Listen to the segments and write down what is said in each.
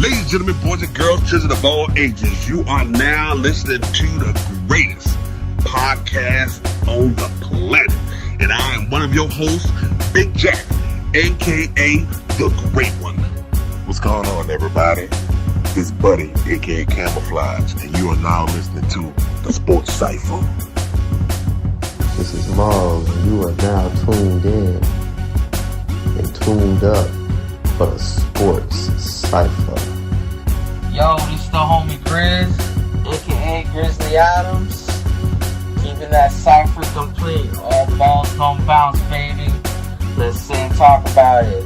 Ladies and gentlemen, boys and girls, children of all ages, you are now listening to the greatest podcast on the planet. And I am one of your hosts, Big Jack, a.k.a. The Great One. What's going on, everybody? It's Buddy, a.k.a. Camouflage, and you are now listening to the Sports Cypher. This is Miles, and you are now tuned in and tuned up for the Sports Cypher. Yo, this is the homie Grizz, aka Grizzly Adams. Keeping that Cypher complete. All balls don't bounce, baby. Let's sit and talk about it.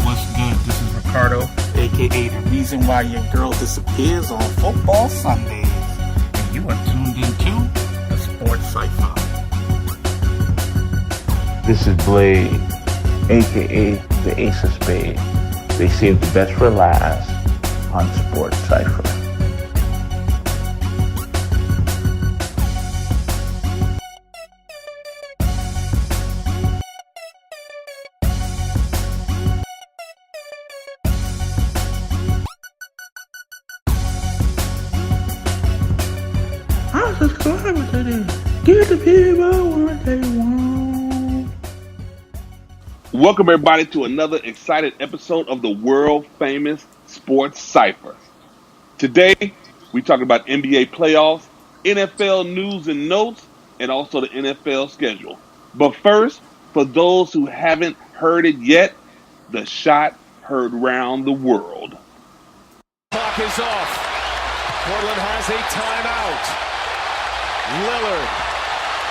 What's good? This is Ricardo, aka the reason why your girl disappears on football Sundays. And you are tuned into the Sports Cypher. This is Blade, aka the Ace of Spades. They save the best for last on Sports Cypher. I'm subscribing to this. Give the people what they want. Welcome, everybody, to another exciting episode of the world-famous Sports Cypher. Today, we talk about NBA playoffs, NFL news and notes, and also the NFL schedule. But first, for those who haven't heard it yet, the shot heard round the world. Clock is off. Portland has a timeout. Lillard,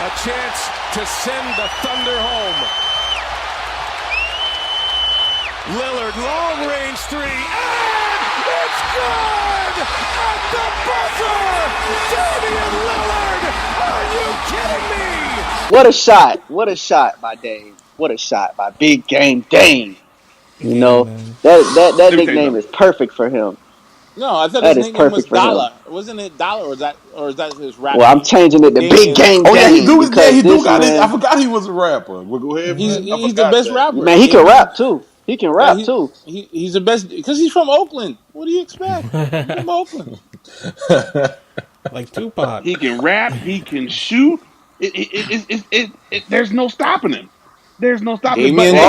a chance to send the Thunder home. Lillard, long-range three, and it's good! At the buzzer! Damian Lillard! Are you kidding me? What a shot. What a shot by Dame. What a shot by Big Game Dame. You know, that nickname is perfect for him. No, I thought That his is nickname was perfect for him. Dollar. Wasn't it Dollar, or is that his rap? Well, I'm changing it to Big Game Oh, yeah, Dame. he do because got it. man, I forgot he was a rapper. Well, go ahead, He's man. the best rapper. Man, he can rap, too. He can rap, too. He's the best because he's from Oakland. What do you expect? He's from Oakland. Like Tupac. He can rap. He can shoot. There's no stopping him. There's no stopping him. Damian, But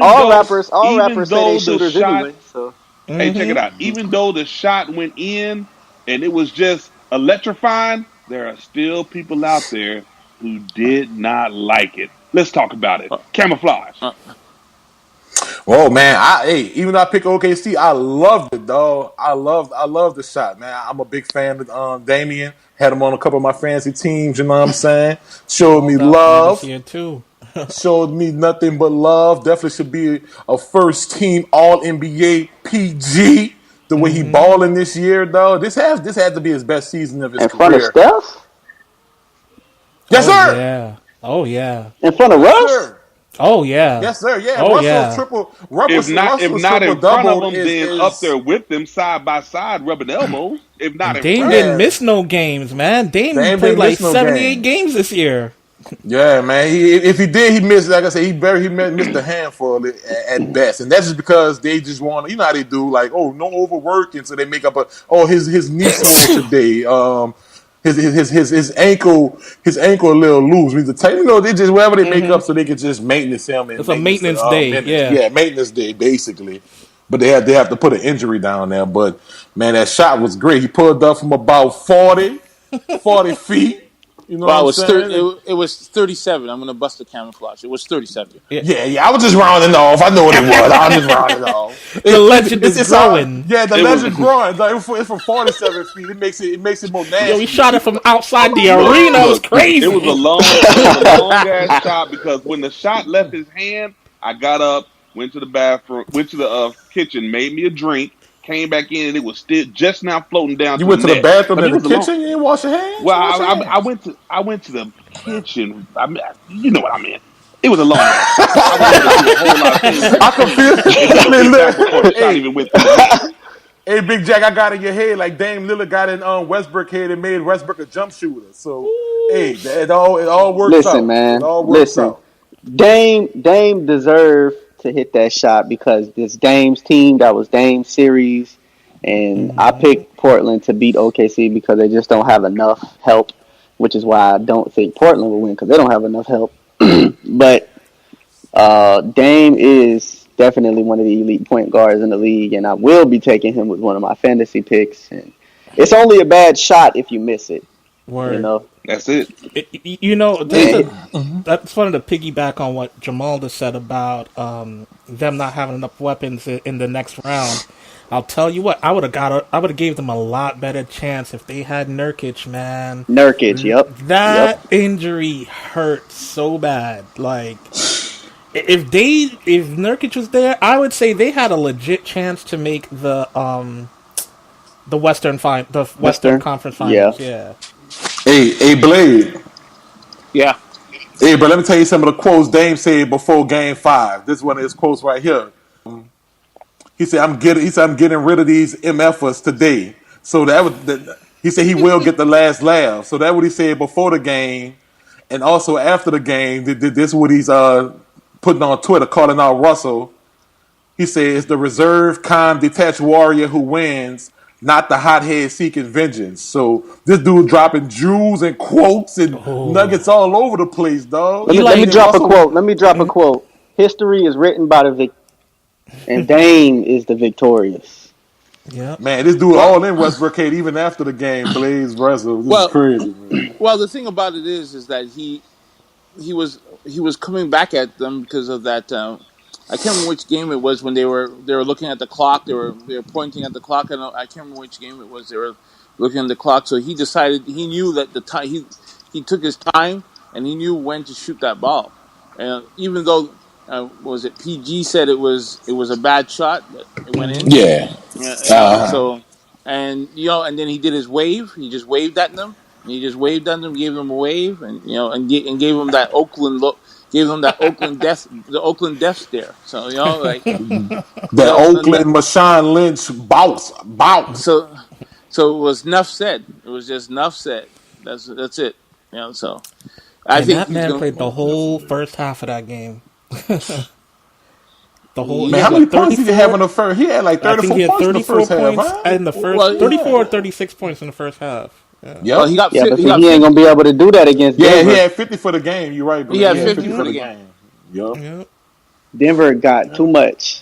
all rappers even say though they the shooters shot, anyway. So. Hey, check it out. Even though the shot went in and it was just electrifying, there are still people out there who did not like it. Let's talk about it. Camouflage. Oh man, even though I picked OKC, I loved it, dog. I love the shot, man. I'm a big fan of Damian. Had him on a couple of my fantasy teams. You know what I'm saying? Showed me love. Here too. Showed me nothing but love. Definitely should be a first team All NBA PG. The way he balling this year, though. This had to be his best season of his In career. front of Steph? Yes, sir. Yeah. Oh yeah. In front of Yes, Russ? sir. Oh yeah. Yes, sir. Yeah. Oh, Russell's yeah. triple. If not in front double of them, then up there with them, side by side, rubbing elbows. If not in Dame front. didn't miss no games, man. Dame Dame played didn't like miss no 78 games this year. Yeah, man. If he did, he missed. Like I said, he missed a handful at best, and that's just because they just want. You know how they do, like, oh, no overworking, so they make up his knee swole today. His ankle a little loose. They just whatever they make up so they can just maintenance him. And It's a maintenance day, yeah, maintenance day basically. But they have to put an injury down there. But man, that shot was great. He pulled up from about 40 feet. You know what I'm saying? It was 37. I'm gonna bust the camouflage. It was 37. Yeah. I was just rounding off. I know what it was. I was just rounding off. The legend is growing. The legend growing. Like, it's from 47 feet. It makes it more nasty. Yo, he shot it from outside the arena. It was crazy. It was a long ass shot because when the shot left his hand, I got up, went to the bathroom, went to the kitchen, made me a drink. Came back in and it was still just now floating down. You went to the bathroom in the kitchen. You didn't wash your hands. Well, I went to the kitchen. You know what I mean. It was a long. I can feel it. Hey, even with the hey, Big Jack, I got in your head like Dame Lillard got in Westbrook head and made Westbrook a jump shooter. So, hey, it all works out. Listen, man. It all works out. Dame deserved to hit that shot because this Dame's team, that was Dame's series, and I picked Portland to beat OKC because they just don't have enough help, which is why I don't think Portland will win because they don't have enough help. But Dame is definitely one of the elite point guards in the league, and I will be taking him with one of my fantasy picks. And it's only a bad shot if you miss it. Word. You know, That's it. That's funny to piggyback on what Jamal just said about them not having enough weapons in the next round. I'll tell you what, I would have gave them a lot better chance if they had Nurkic, man. Nurkic, yep. That injury hurt so bad. Like, if Nurkic was there, I would say they had a legit chance to make the Western Conference Finals. Yeah. Hey, Blade. Yeah. Hey, but let me tell you some of the quotes Dame said before Game 5. This is one of his quotes right here. He said, "I'm getting rid of these MFers today." So he said he will get the last laugh. So that's what he said before the game, and also after the game. This is what he's putting on Twitter, calling out Russell. He says, "It's the reserved, calm, detached warrior who wins, not the hothead seeking vengeance." So this dude dropping jewels and quotes and nuggets all over the place, dog. Let me drop a quote. Let me drop a quote. History is written by the victor, and Dame is the victorious. Yeah, man, this dude all in Westbrook even after the game. Blaze Russell, this is crazy. Man. Well, the thing about it is that he was coming back at them because of that. I can't remember which game it was when they were looking at the clock. They were pointing at the clock. I can't remember which game it was. They were looking at the clock. So he decided he knew that the time he took his time and he knew when to shoot that ball. And even though was it PG said it was a bad shot, but it went in. Yeah. So and then he did his wave. He just waved at them. And he just waved at them, gave them a wave, and and gave them that Oakland look. Gave them that the Oakland death stare. So like the Oakland Marshawn Lynch bounce. So it was enough said. It was just enough said. That's it. So I think that man played the whole first half of that game. The whole man, how many points did he have in the first? He had like 34 points in the first half. Right? In the first 34 or 36 points in the first half. Yeah, well, he ain't gonna be able to do that against Denver. Yeah, he had 50 for the game. You're right, but he had 50 for the game. Yep. Denver got too much.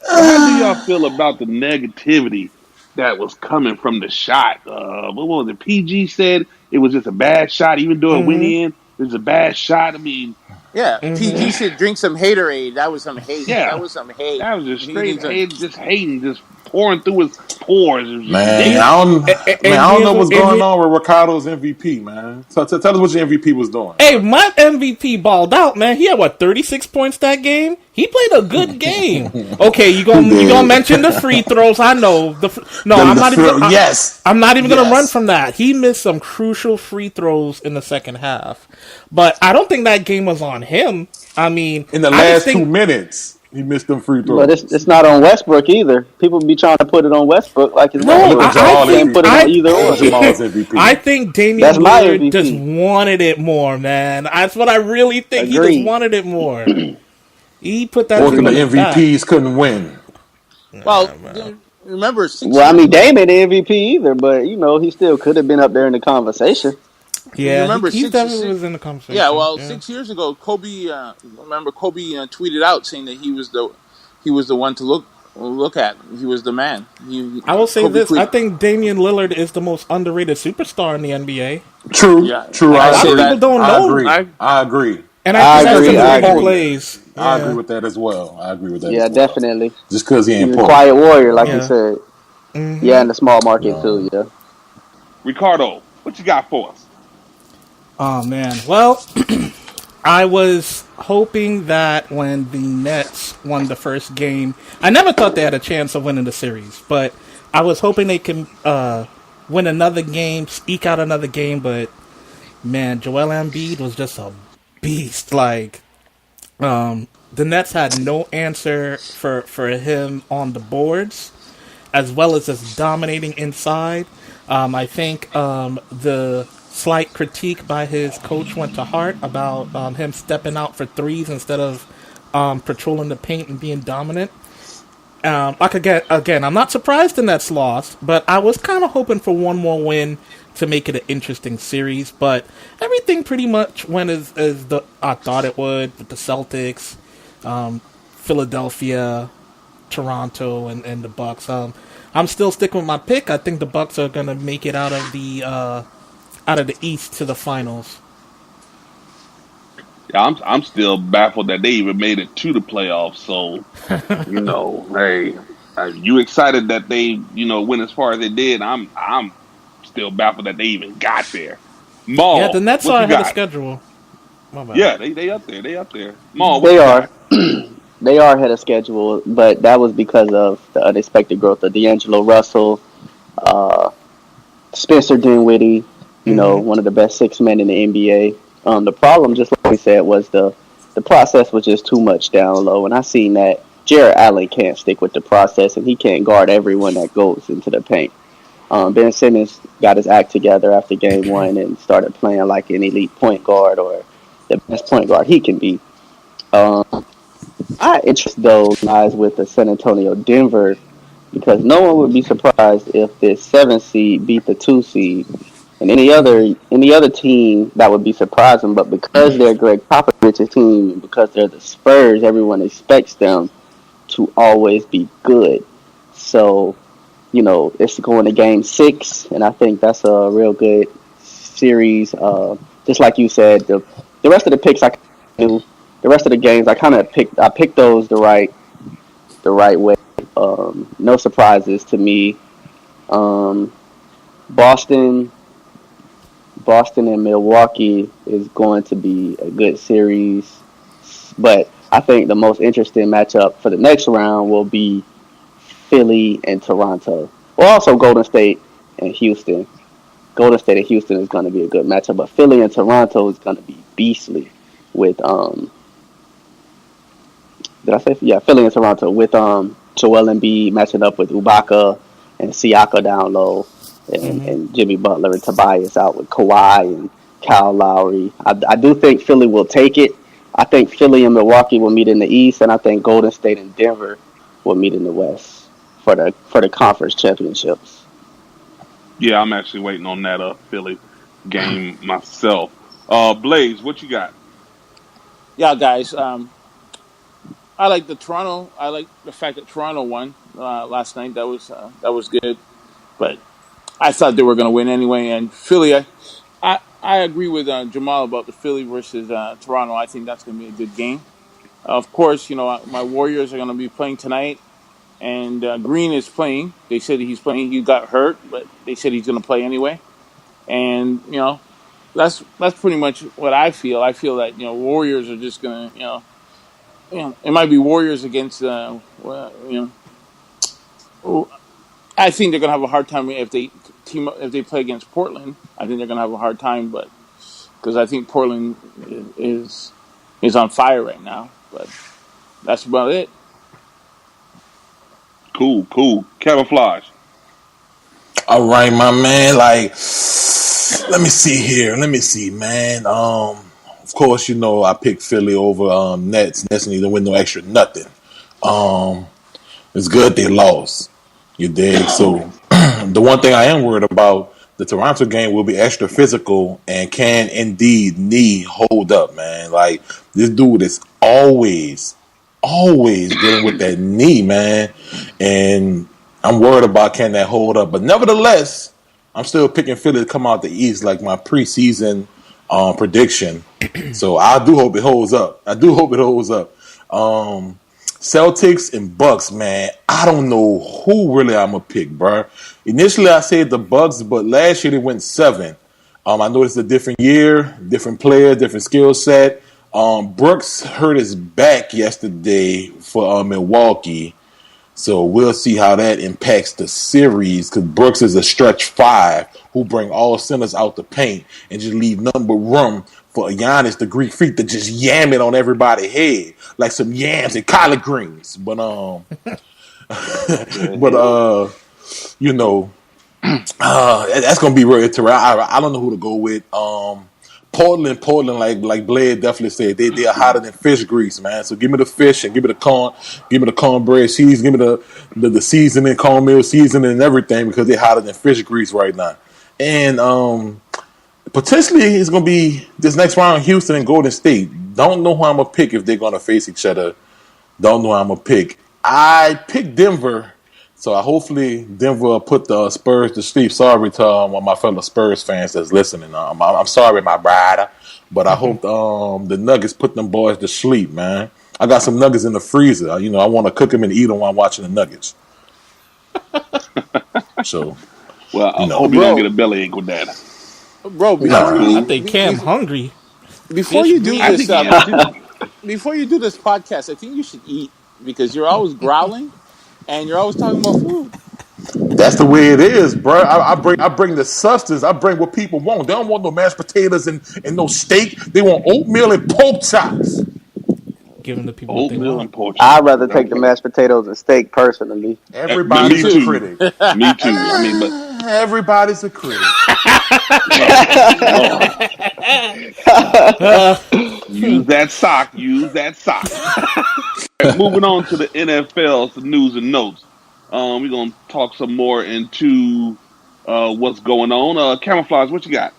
How do y'all feel about the negativity that was coming from the shot? What was it? PG said it was just a bad shot, even though it went in. It was a bad shot. I mean, yeah. PG said drink some haterade. That was some hate. Yeah, that was some hate. That was just straight hate, just hating, just pouring through his pores. Man, I don't know what's going on with Ricardo's MVP, man. So tell us what your MVP was doing. Hey, my MVP balled out, man. He had 36 points that game. He played a good game. Okay, you gonna mention the free throws? I know I'm not even gonna run from that. He missed some crucial free throws in the second half, but I don't think that game was on him. I mean, in the last 2 minutes. He missed them free throws. But it's not on Westbrook either. People be trying to put it on Westbrook like it's I can't put it on either or. I think Damian Lillard just wanted it more, man. That's what I really think. Agreed. He just wanted it more. He put that. Or the MVPs couldn't win. Well, remember. I mean, Dame ain't the MVP either, but he still could have been up there in the conversation. Yeah, remember he definitely was in the conversation. Yeah, well, 6 years ago, Kobe. Kobe tweeted out saying that he was the one to look at. He was the man. I will say this: I think Damian Lillard is the most underrated superstar in the NBA. True. A lot of people don't know. I agree. And I agree. He plays. I agree with that as well. Yeah, definitely. Just because he ain't a quiet warrior, like you said. Mm-hmm. Yeah, in the small market too. Yeah. Ricardo, what you got for us? Oh, man. Well, I was hoping that when the Nets won the first game, I never thought they had a chance of winning the series, but I was hoping they can win another game, eke out another game, but, man, Joel Embiid was just a beast. Like, the Nets had no answer for him on the boards, as well as just dominating inside. I think the slight critique by his coach went to heart about him stepping out for threes instead of patrolling the paint and being dominant. Like again, I'm not surprised the Nets lost, but I was kind of hoping for one more win to make it an interesting series. But everything pretty much went as I thought it would with the Celtics, Philadelphia, Toronto, and the Bucks. I'm still sticking with my pick. I think the Bucks are gonna make it out of the East to the finals. Yeah, I'm still baffled that they even made it to the playoffs. So, hey, you excited that they, went as far as they did? I'm still baffled that they even got there. Yeah, the Maul, Nets what are you ahead of got? schedule. My bad. Yeah, they up there. They up there. Maul, what They you are. got? They are ahead of schedule, but that was because of the unexpected growth of D'Angelo Russell, uh, Spencer Dinwiddie, Mm-hmm. one of the best six men in the NBA. The problem, just like we said, was the process was just too much down low, and I seen that Jared Allen can't stick with the process, and he can't guard everyone that goes into the paint. Ben Simmons got his act together after game one and started playing like an elite point guard or the best point guard he can be. Um, my interest though lies with the San Antonio Denver because no one would be surprised if this seven seed beat the two seed, and Mm-hmm. any other team that would be surprising. But because they're Greg Popovich's team, and because they're the Spurs, everyone expects them to always be good. So it's going to game six, and I think that's a real good series. Just like you said, the rest of the picks I do, the rest of the games I picked those the right way. No surprises to me. Um, Boston, Boston and Milwaukee is going to be a good series, but I think the most interesting matchup for the next round will be Philly and Toronto. Well, also Golden State and Houston. Golden State and Houston is going to be a good matchup, but Philly and Toronto is going to be beastly. With did I say yeah? Philly and Toronto with Joel Embiid matching up with Ibaka and Siaka down low, and, Mm-hmm. and Jimmy Butler and Tobias out with Kawhi and Kyle Lowry. I do think Philly will take it. I think Philly and Milwaukee will meet in the East, and I think Golden State and Denver will meet in the West for the conference championships. Yeah, I'm actually waiting on that Philly game myself. Blaze, what you got? Yeah, guys. I like the Toronto. I like the fact that Toronto won last night. That was good. But I thought they were going to win anyway. And Philly, I agree with Jamal about the Philly versus Toronto. I think that's going to be a good game. Of course, my Warriors are going to be playing tonight, and Green is playing. They said he's playing. He got hurt, but they said he's going to play anyway. And that's pretty much what I feel. I feel that Warriors are just going to it might be Warriors against I think they're going to have a hard time if they play against Portland. I think they're going to have a hard time, but because I think Portland is on fire right now. But that's about it. Cool. Camouflage. All right, my man. Like, let me see here. Let me see, man. Of course, I picked Philly over Nets. Nets need to win no extra nothing. Um, it's good they lost. You dig? So the one thing I am worried about, the Toronto game will be extra physical and can indeed knee hold up, man. Like this dude is always dealing with that knee, man. And I'm worried about can that hold up. But nevertheless, I'm still picking Philly to come out the East like my preseason prediction. So I do hope it holds up. I do hope it holds up. Celtics and Bucks, man. I don't know who really I'm gonna pick, bro. Initially, I said the Bucks, but last year they went 7. I know it's a different year, different player, different skill set. Brooks hurt his back yesterday for Milwaukee, so we'll see how that impacts the series. Because Brooks is a stretch 5 who bring all centers out the paint and just leave nothing but room for Giannis, the Greek freak, to just yam it on everybody's head like some yams and collard greens. But The but hell? you know, that's gonna be real interesting. I don't know who to go with. Portland, like Blade definitely said, they are hotter than fish grease, man. So give me the fish and give me the corn, give me the cornbread cheese, give me the seasoning, cornmeal seasoning and everything because they're hotter than fish grease right now. And potentially it's gonna be this next round, Houston and Golden State. Don't know who I'm gonna pick if they're gonna face each other. Don't know who I'm gonna pick. I picked Denver. So hopefully Denver will put the Spurs to sleep. Sorry to my fellow Spurs fans that's listening. I'm sorry, my brother, but I hope the Nuggets put them boys to sleep, man. I got some Nuggets in the freezer. I want to cook them and eat them while I'm watching the Nuggets. So, well, I hope you don't get a bellyache with that. Bro, I think Cam hungry. Before you do this, before you do this podcast, I think you should eat because you're always growling. And you're always talking about food. That's the way it is, bro. I bring the substance. I bring what people want. They don't want no mashed potatoes and no steak. They want oatmeal and pork chops. Giving the people oatmeal and pork chops. I'd rather take the mashed potatoes and steak personally. Everybody's a critic. Me too. I mean, but everybody's a critic. Use that sock. Use that sock. Right, moving on to the NFL, some news and notes. We're going to talk some more into what's going on. Camouflage, what you got?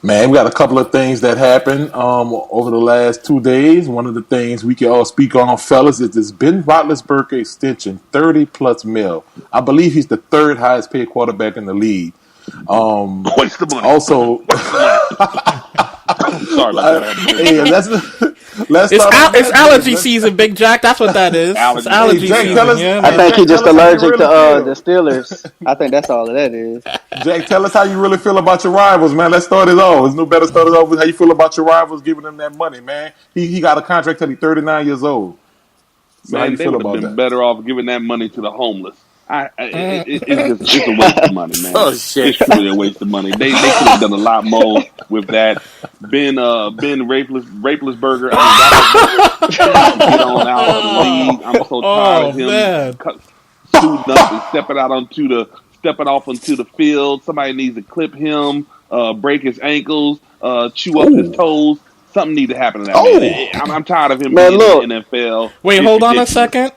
Man, we got a couple of things that happened over the last 2 days. One of the things we can all speak on, fellas, is this Ben Roethlisberger extension, 30+ mil. I believe he's the third highest paid quarterback in the league. What's the money? Also, sorry about that. It's allergy season, Big Jack. That's what that is. It's allergy season. I think he's just allergic to the Steelers. I think that's all that is. Jack, tell us how you really feel about your rivals, man. Let's start it off. There's no better start it off with how you feel about your rivals giving them that money, man. He got a contract till he's 39 years old. So man, how you they feel would about have been that? better off giving that money to the homeless. It's a waste of money, man. Oh shit! It's truly a waste of money. They could have done a lot more with that. Ben Rapeless-Burger. Get on out of the league. I'm so tired of him suiting up and stepping off onto the field. Somebody needs to clip him, break his ankles, chew up his toes. Something needs to happen to that man. I'm tired of him being in the NFL. Wait, hold on a second.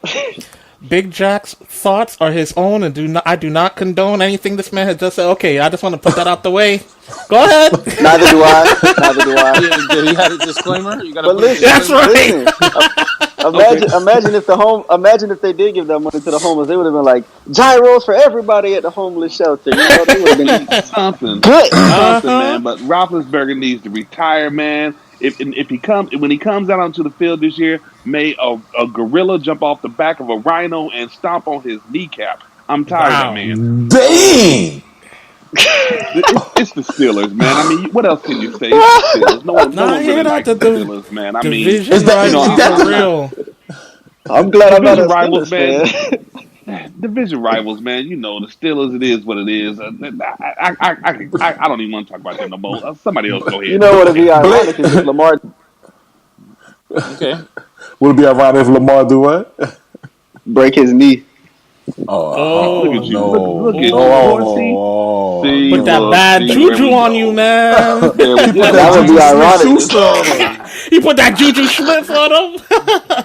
Big Jack's thoughts are his own, and I do not condone anything this man has just said. Okay, I just want to put that out the way. Go ahead. Neither do I. Did he have a disclaimer? You gotta that's right. Imagine if they did give that money to the homeless, they would have been like gyros for everybody at the homeless shelter. You know, they would have been something, man. But Roethlisberger needs to retire, man. When he comes out onto the field this year, may a gorilla jump off the back of a rhino and stomp on his kneecap. I'm tired of that man. Dang! It's the Steelers, man. I mean, what else can you say? It's the Steelers. No one really likes the Steelers, man. I mean, is that real? I'm glad I'm not a rivals, Steelers man. Division rivals, man. You know the Steelers. It is what it is. I don't even want to talk about that no more. Somebody else go ahead. You know what would be ironic is if Lamar. Okay. Would it be ironic if Lamar do what? Break his knee. Look at you. No. Look at you. See, put that bad juju on you, man. That would be ironic. He put that juju Schmitz on him.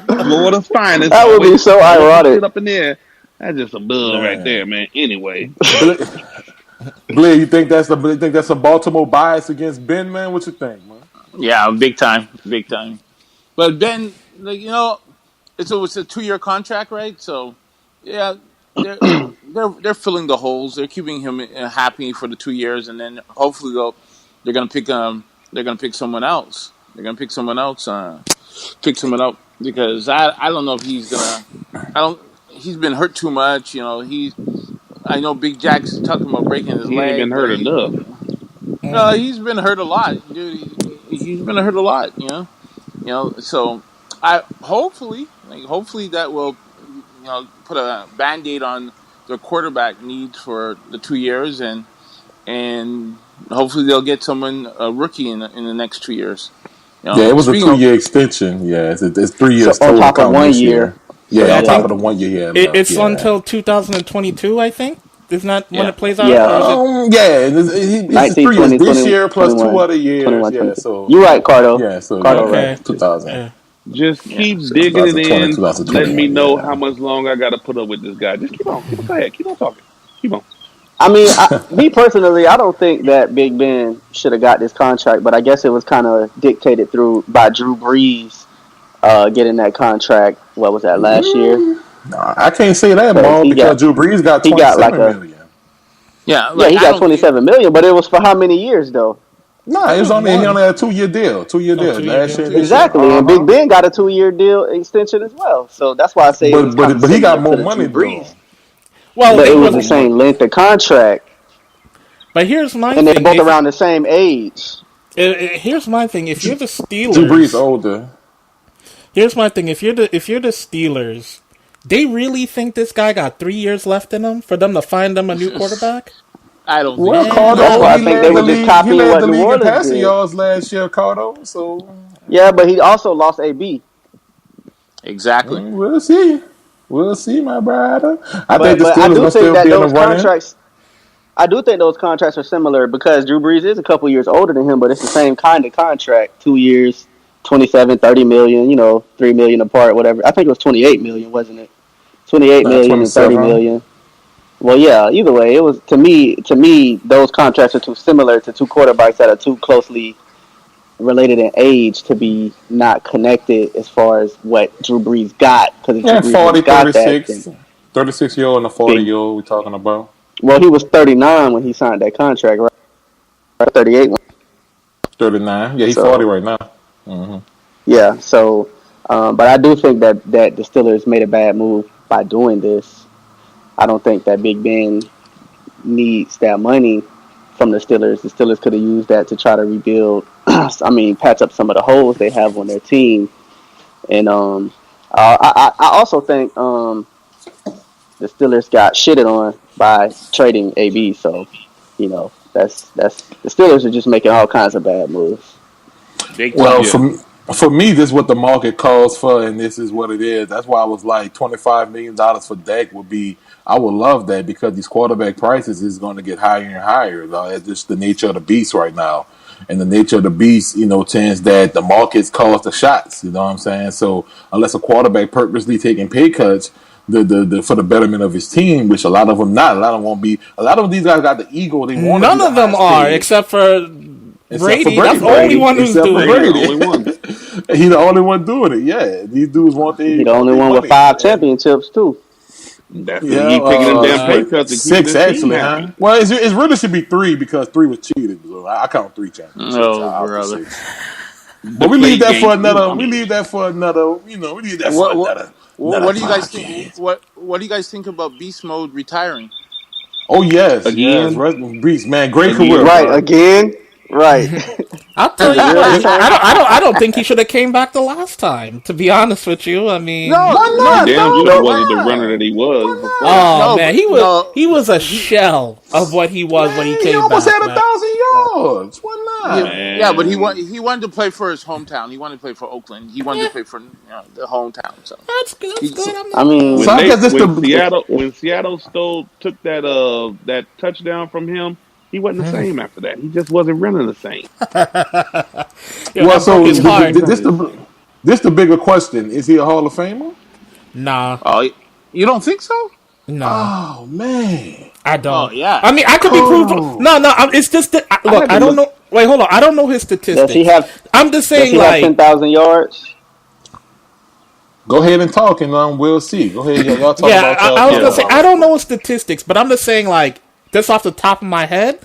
Florida's finest. That would be so ironic. Sit up in there. That's just a bug right there, man. Anyway, Blair, you think that's a Baltimore bias against Ben, man? What you think, man? Yeah, big time. But Ben, it's a 2-year contract, right? So, yeah, they're filling the holes. They're keeping him happy for the 2 years, and then hopefully they're gonna pick someone else. They're gonna pick someone else. Pick someone up because I don't know if he's gonna. He's been hurt too much. I know Big Jack's talking about breaking his leg. He ain't been hurt enough. No, he's been hurt a lot, dude. He's been hurt a lot. So hopefully that will put a Band-Aid on their quarterback needs for the 2 years, and hopefully they'll get a rookie in the next 2 years. It was a 2-year extension. Yeah, it's 3 years so total. On top of 1 year. Yeah, on top of the 1 year. It's until 2022, I think. Isn't that when Yeah. it plays out? Yeah. Or is it? It's 19, 3 years 20, this 20, year plus 2 21, other years. 21, Yeah, 22. so You're right, Cardo. yeah, so Cardo, yeah, right. Okay. 2000. Yeah. Just Yeah. keep So digging it 2020, in, letting me 2021, know yeah. how much longer I got to put up with this guy. Just keep on. Go ahead. Keep on talking. Keep on. I mean, me personally, I don't think that Big Ben should have got this contract, but I guess it was kind of dictated through by Drew Brees getting that contract. What was that last year? Nah, I can't say that, Because Maul, because Drew Brees got he got like 27 a million. yeah, yeah like he I got don't. 27 million, but it was for how many years though? Nah, I it was thought it was only he one. only had a 2-year deal. 2-year Oh, deal. 2 year Last deal. year and this year. Exactly, and Big Ben got a 2-year deal extension as well. So that's why I say it was kind of But he got similar to more the Drew money Brees, though. Well, but He it it got was was. the more same money. length of contract, But here's my and they're thing. both If around the same age. here's my thing. If you're the Drew Brees Steelers, older. here's my thing. If you're the Steelers, they really think this guy got 3 years left in him for them to find them a new quarterback? I don't think Well, so. Man, That's Cardo, why I he think they led the were just league. He copying led what the New league in Orleans passing did. yards last year, Cardo. So Yeah, but he also lost AB. Exactly. we'll see. We'll see, my brother. I think But the I Steelers do gonna think still that be in the those running. contracts. I do think those contracts are similar because Drew Brees is a couple years older than him, but it's the same kind of contract. 2 years, 27, 30 million, 3 million apart, whatever. I think it was 28 million, wasn't it? 28 million and 30 27. million. Well, yeah, either way, it was to me those contracts are too similar to two quarterbacks that are too closely related in age to be not connected as far as what Drew Brees got, because if Drew Yeah, Brees would 40, have got that, then 36. 36-year-old and a big. 40-year-old we're talking about. Well, he was 39 when he signed that contract, right? 38. 39. Yeah, he's 40 So right now. Hmm. yeah, so but I do think that the Steelers made a bad move by doing this. I don't think that Big Ben needs that money from the Steelers. The Steelers could have used that to try to rebuild. I mean, patch up some of the holes they have on their team. And I also think the Steelers got shitted on by trading AB. So that's the Steelers are just making all kinds of bad moves. Big Well, time. Yeah. for me, this is what the market calls for, and this is what it is. That's why I was like, $25 million for Dak would be. I would love that because these quarterback prices is going to get higher and higher. It's just the nature of the beast right now, and the nature of the beast, tends that the markets calls the shots. You know what I'm saying? So unless a quarterback purposely taking pay cuts. The for the betterment of his team, which a lot of them not. A lot of them won't be. A lot of these guys got the ego. They want to be None the of them highest are, paid. except for Except for Brady. That's Brady. the only one who's Except for doing Brady, it. the Brady. only one. He the only one doing it. Yeah. These dudes want He they the want only their one with money. 5 championships too. That's it. Yeah, He taking them damn pay what, cuts and keeping 6 his team actually, huh? happy. Well, it really should be 3 because 3 was cheated. So I count 3 championships. Oh, I'll do brother. 6. The But we play leave that for game. another. I We mean, leave that for another. We leave that for What what another what do you guys think? podcast. What do you guys think about Beast Mode retiring? Oh yes, yes. again, Rest in peace, man. Great career, again. Right bro. again. Right. I'll tell Is it you real what. this time? I don't think he should have came back the last time. To be honest with you, I mean, No, Why He no, not, damn dog? sure No. Why wasn't the runner that not? he was Why before. not? oh no, man, but no. he was a He, shell of what he was when he Man, he came almost back, had man. 1,000 yards. Why not? yeah, but Man, he wanted to play for his hometown. He wanted to play for Oakland. He wanted to Yeah, play for the hometown. So that's good. That's he, good. I'm I not. So mean, when I they guess this when the Seattle if when Seattle took that touchdown from him, he wasn't the same after that. He just wasn't running the same. Yo, well. that broke So his He wasn't heart. this running the the same. this the bigger question: is he a Hall of Famer? Nah, oh, you don't think so? nah. Oh man, I Oh don't. yeah. I mean, I could be proved. Cardo. No, no. It's just that. I Look, had to I don't look. know. Wait, hold on. I don't know his does he statistics. have I'm just does saying, he have like, 10,000 yards? Go ahead and talk, and we'll see. Go ahead, y'all talk yeah. about y'all I was thought gonna Yeah, say about I it. don't know his statistics, but I'm just saying, like, just off the top of my head,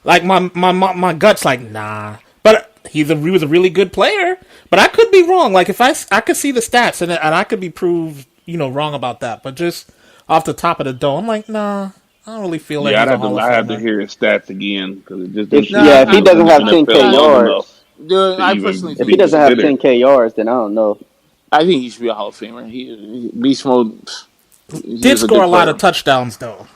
like my gut's like, nah. But he was a really good player. But I could be wrong. Like, if I could see the stats and I could be proved, wrong about that. But just off the top of the dome, I'm like, nah. I don't really feel like yeah. he's a Hall of I have to Famer. hear his stats again because it just If didn't seem yeah, like if he he was in doesn't the have NFL 10K long enough yards, to I personally even if be he think doesn't have considered. 10K yards, then I don't know. I think he should be a Hall of Famer. Beast Mode. He Did was a score good a lot player. of touchdowns though.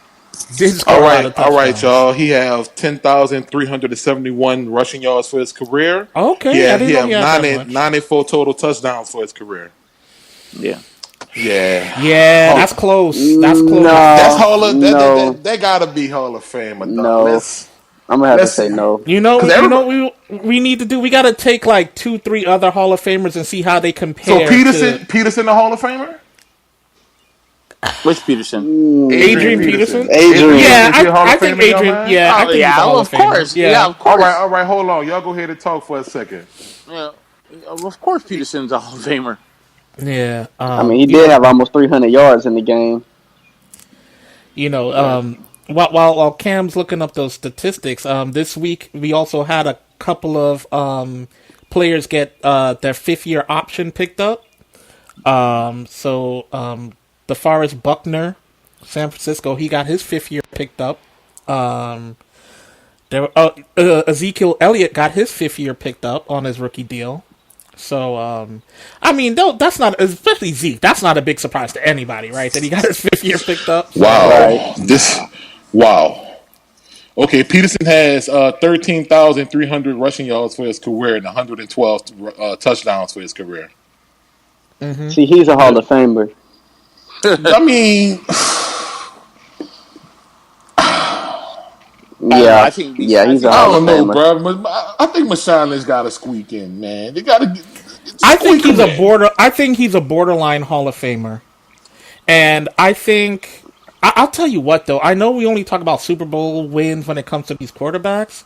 Did score a lot of All right, touchdowns. y'all. He has 10,371 rushing yards for his career. Okay, I He didn't know have he had that much. 94 total touchdowns for his career. Yeah. Yeah. Yeah, that's close. That's close. That's No, Hall of no, that gotta be Hall of Famer, dog. no. I'm gonna have to Let's say no. You know, because you know, everybody. we need to do. We got to take like 2, 3 other Hall of Famers and see how they So compare to Peterson, the Hall of Famer. Which Peterson? Adrian Peterson. Adrian. Yeah, Is he a Hall I of think Famer, y'all, Adrian. man? Yeah, I Oh think he's a yeah, Hall well, of of Famer. course. Yeah. Yeah, of course. All right. Hold on, y'all. Go ahead and talk for a second. Yeah, of course, Peterson's a Hall of Famer. Yeah. I mean, he did have almost 300 yards in the game. You know, while Cam's looking up those statistics, this week we also had a couple of players get their 5th-year option picked up. DeForest Buckner, San Francisco, he got his 5th year picked up. Ezekiel Elliott got his 5th year picked up on his rookie deal. So, I mean, that's not, especially Zeke, that's not a big surprise to anybody, right? That he got his 5th year picked up. So. Wow. Wow. Okay, Peterson has 13,300 rushing yards for his career and 112 touchdowns for his career. Mm-hmm. See, he's a Hall of Famer. I mean, Yeah, I think he's a I Hall of don't know, Famer. bro. I think Mashawn's got to squeak in, man. They got to. I think he's a borderline Hall of Famer, and I think I'll tell you what though. I know we only talk about Super Bowl wins when it comes to these quarterbacks,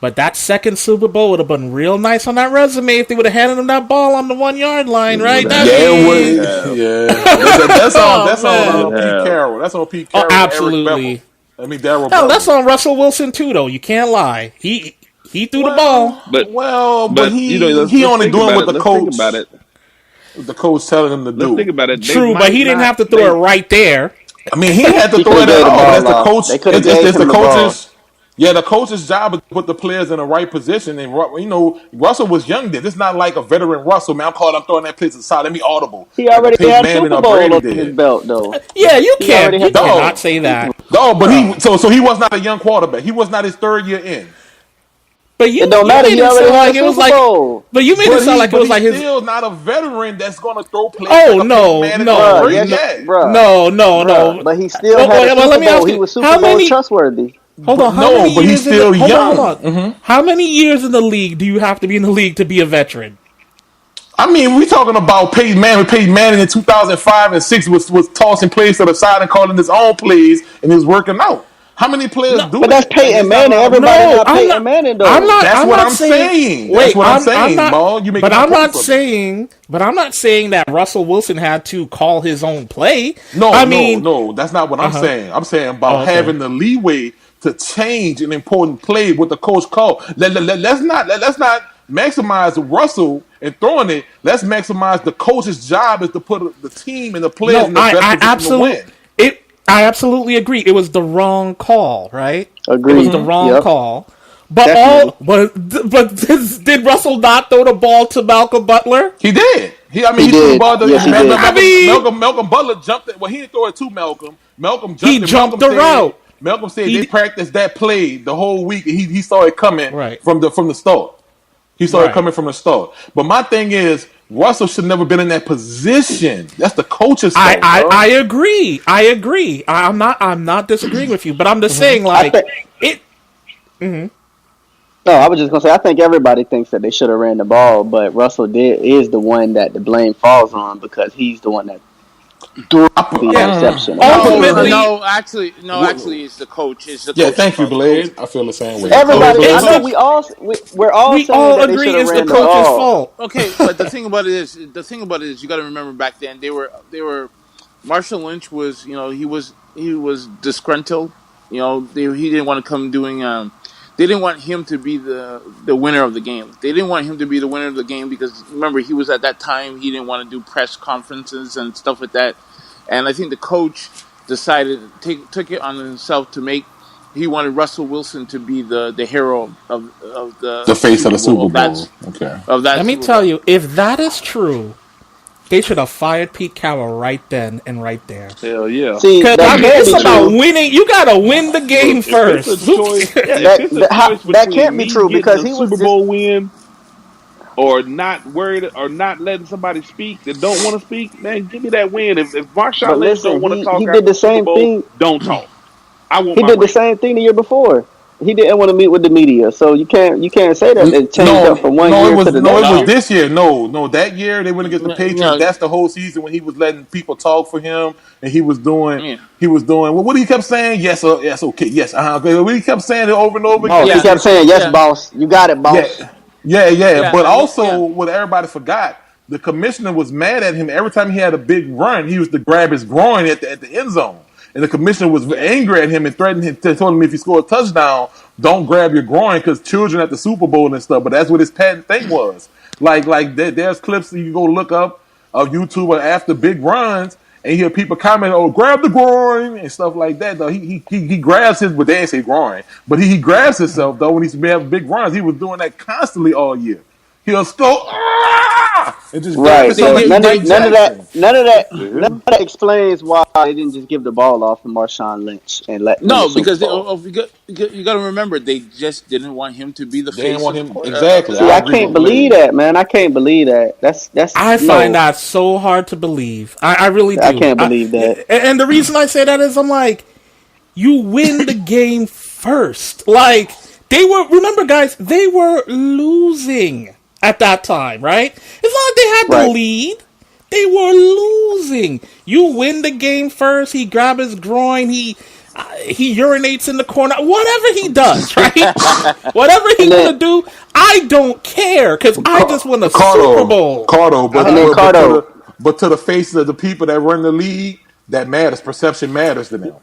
but that second Super Bowl would have been real nice on that resume if they would have handed him that ball on the 1-yard line, right? Yeah, that's on Pete Carroll. That's on Pete Carroll. Oh, absolutely. Daryl. Hell, that's on Russell Wilson too, though. You can't lie. He threw the ball. But he only doing what the coach. The coach telling him to do. Let's think about it. True, but he didn't have to throw it right there. I mean, he had to throw it at all. That's the coach. It's the coach's. Yeah, the coach's job is to put the players in the right position. And Russell was young then. It's not like a veteran Russell. Man, I'm throwing that place aside. Let me audible. He already had Super Bowl under his belt, though. Yeah, you cannot say that. No, but he was not a young quarterback. He was not his 3rd year in. But it don't matter. He already had a Super Bowl. But you made it sound like it was like his. Still not a veteran that's going to throw plays. Oh no. But he still had a Super Bowl. He was Super Bowl trustworthy. Hold on. But he's still young. Hold on. How many years in the league do you have to be in the league to be a veteran? I mean, we talking about Peyton Manning. Peyton Manning in 2005 and 6 was tossing plays to the side and calling his own plays, and he was working out. How many players do that? But that's Peyton Manning. Everybody not Peyton Manning, though. That's what I'm saying. That's what I'm saying, Ball. But I'm not saying that Russell Wilson had to call his own play. No, that's not what I'm saying. I'm saying about having the leeway to change an important play with the coach call. Let's not maximize Russell and throwing it. Let's maximize the coach's job is to put the team and the players in the best position to win. I absolutely agree. It was the wrong call, right? Agreed. It was the wrong call. But did Russell not throw the ball to Malcolm Butler? He did. He threw the ball to Malcolm Butler jumped it. Well, he didn't throw it to Malcolm. Malcolm jumped He jumped the route. Malcolm said they practiced that play the whole week. He saw it coming from the start. He saw it coming from the start. But my thing is, Russell should never been in that position. That's the coach's fault. I agree. I'm not disagreeing with you, but I'm just saying it. No, I was just gonna say I think everybody thinks that they should have ran the ball, but Russell is the one that the blame falls on because he's the one that threw the interception. Actually, it's the coach. It's the coach. Thank you, Blade. I feel the same way. Everybody, I think we're all saying that agree it's the coach's fault. Okay, but the thing about it is, you got to remember back then they were. Marshall Lynch was, he was disgruntled. He didn't want to come doing. They didn't want him to be the winner of the game. They didn't want him to be the winner of the game because remember he was at that time he didn't want to do press conferences and stuff like that. And I think the coach decided took it on himself to make. He wanted Russell Wilson to be the hero of the face of the Super Bowl. Let me tell you, if that is true, they should have fired Pete Carroll right then and right there. Hell yeah! Because it's about winning. You gotta win the game first. That can't be true because he was Super Bowl win. or not worried or not letting somebody speak that don't want to speak, man, give me that win. If Marshawn But Lynch don't listen, want to he talk did after the the Super same Bowl, thing. don't talk. I want He my did the ring. same thing the year before. He didn't want to meet with the media, so you can't say that it changed up from one year to the No, it next was year. No, this year. No, that year they went against the Patriots. no, That's the whole season when he was letting people talk for him, and yeah, he was doing. Well, what he kept saying? Yes, yes, okay, yes. Okay. He kept saying it over and over Boss, again. he yeah, kept saying, "Yes, yeah, boss, you got it, boss." Yeah, yeah. yeah, But also, yeah, what everybody forgot, the commissioner was mad at him every time he had a big run. He was to grab his groin at the end zone, and the commissioner was yeah. angry at him and threatened him. Told him if he scored a touchdown, don't grab your groin because children at the Super Bowl and stuff. But that's what his patent thing was. There's clips that you can go look up of YouTube after big runs. And you hear people comment, "Oh, grab the groin" and stuff like that. Though he grabs his, but they ain't say groin. But he grabs himself though when he's having big runs. He was doing that constantly all year. He'll go and just grab Right. himself So like he's Mike Jackson. none of that explains why they didn't just give the ball off to Marshawn Lynch and let win the No, Super because Bowl. you got to remember they just didn't want him to be the They didn't face want of him of the exactly. See, I I agree Packers. can't with believe Blaze. that, man. I can't believe that. That's I find no. that so hard to believe. I really I do. can't believe that. And the reason I say that is I'm like, you win the game first. Like, they were, remember guys, they were losing at that time, right? It's not like they had the Right. lead. They were losing. You win the game first. He grabs his groin. He urinates in the corner. Whatever he does, right? Whatever he And want then to do, I don't care because I just won a Super Bowl. Cardo, and then Cardo. but to the faces of the people that run the league, that matters. Perception matters to them.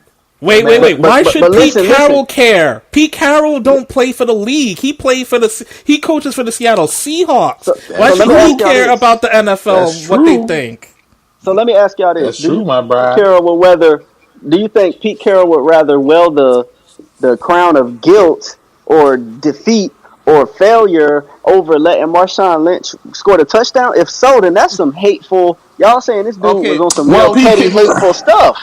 That Wait. matters. Why But should Pete listen. Carroll care? Pete Carroll don't play for the league. He coaches for the Seattle Seahawks. Why So should let me he ask y'all care this. about the That's NFL? What they true. think? So let me ask y'all this: That's true, my Pete bride. Carroll would rather? Do you think Pete Carroll would rather wear the crown of guilt or defeat or failure over letting Marshawn Lynch score the touchdown? If so, then that's some hateful. Y'all saying this dude was Okay, on some Well, real petty, Pete, hateful stuff,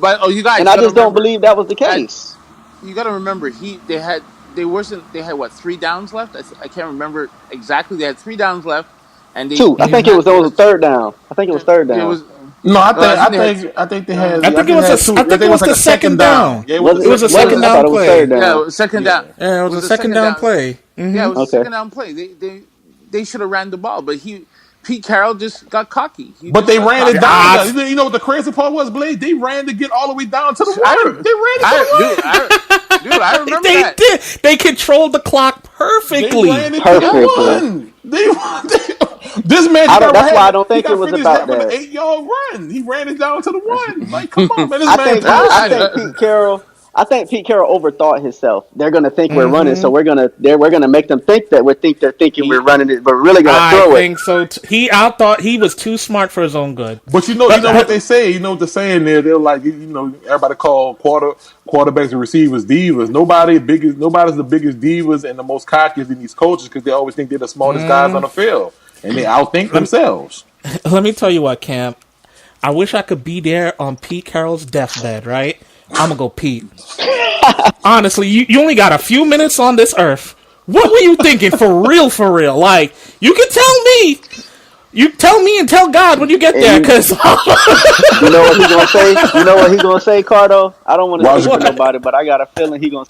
but you guys, and you I got to just don't remember. believe that was the At case. you got to remember they had what 3 downs left. I can't remember exactly. They had 3 downs left, and Two. I they think it had was on the third down. I think it was third it down. was no, I think they had I think it they was had two. I I think think it it was was like the a second second down. down. Yeah, it was Was the it? It was a second Was second it? I down. thought down it was third play. yeah, it down. was second Yeah, down. Yeah, it It was was a a second second down down. play. Yeah, it was a Okay. second down play. They should have ran the ball, but Pete Carroll just got cocky. He but just they got ran it cocky. down. Ah, Though. You know what the crazy part was, Blade? They ran to get all the way down to the one. I, They ran it to I, the one. dude, I remember they that. did. They controlled the clock They perfectly. ran it to the Perfectly. one. This man just I don't. got That's why I had. don't He think it got was finished about having an that. 8-yard run. He ran it down to the one. Like, come on, man. This I man think I passionate. think Pete Carroll. I think Pete Carroll overthought himself. They're gonna think we're running, so Hmm. we're gonna make them think that they're thinking we're He, running it, but we're really gonna I throw it. think so. I thought he was too smart for his own good. But you know what But they say. You know what they're saying there. They're like, everybody call quarterbacks and receivers divas. Nobody's the biggest divas and the most cockiest than these coaches because they always think they're the smartest guys on the field and they outthink let me, themselves. let me tell you what, Cam. I wish I could be there on Pete Carroll's deathbed, right? I'm gonna go Pete. Honestly, you only got a few minutes on this earth. What were you thinking for real, for real? Like, you can tell me. You tell me and tell God when you get And there, because you know what he gonna say? You know what he gonna say, Cardo? I don't want to Why's speak for it- nobody, but I got a feeling he gonna.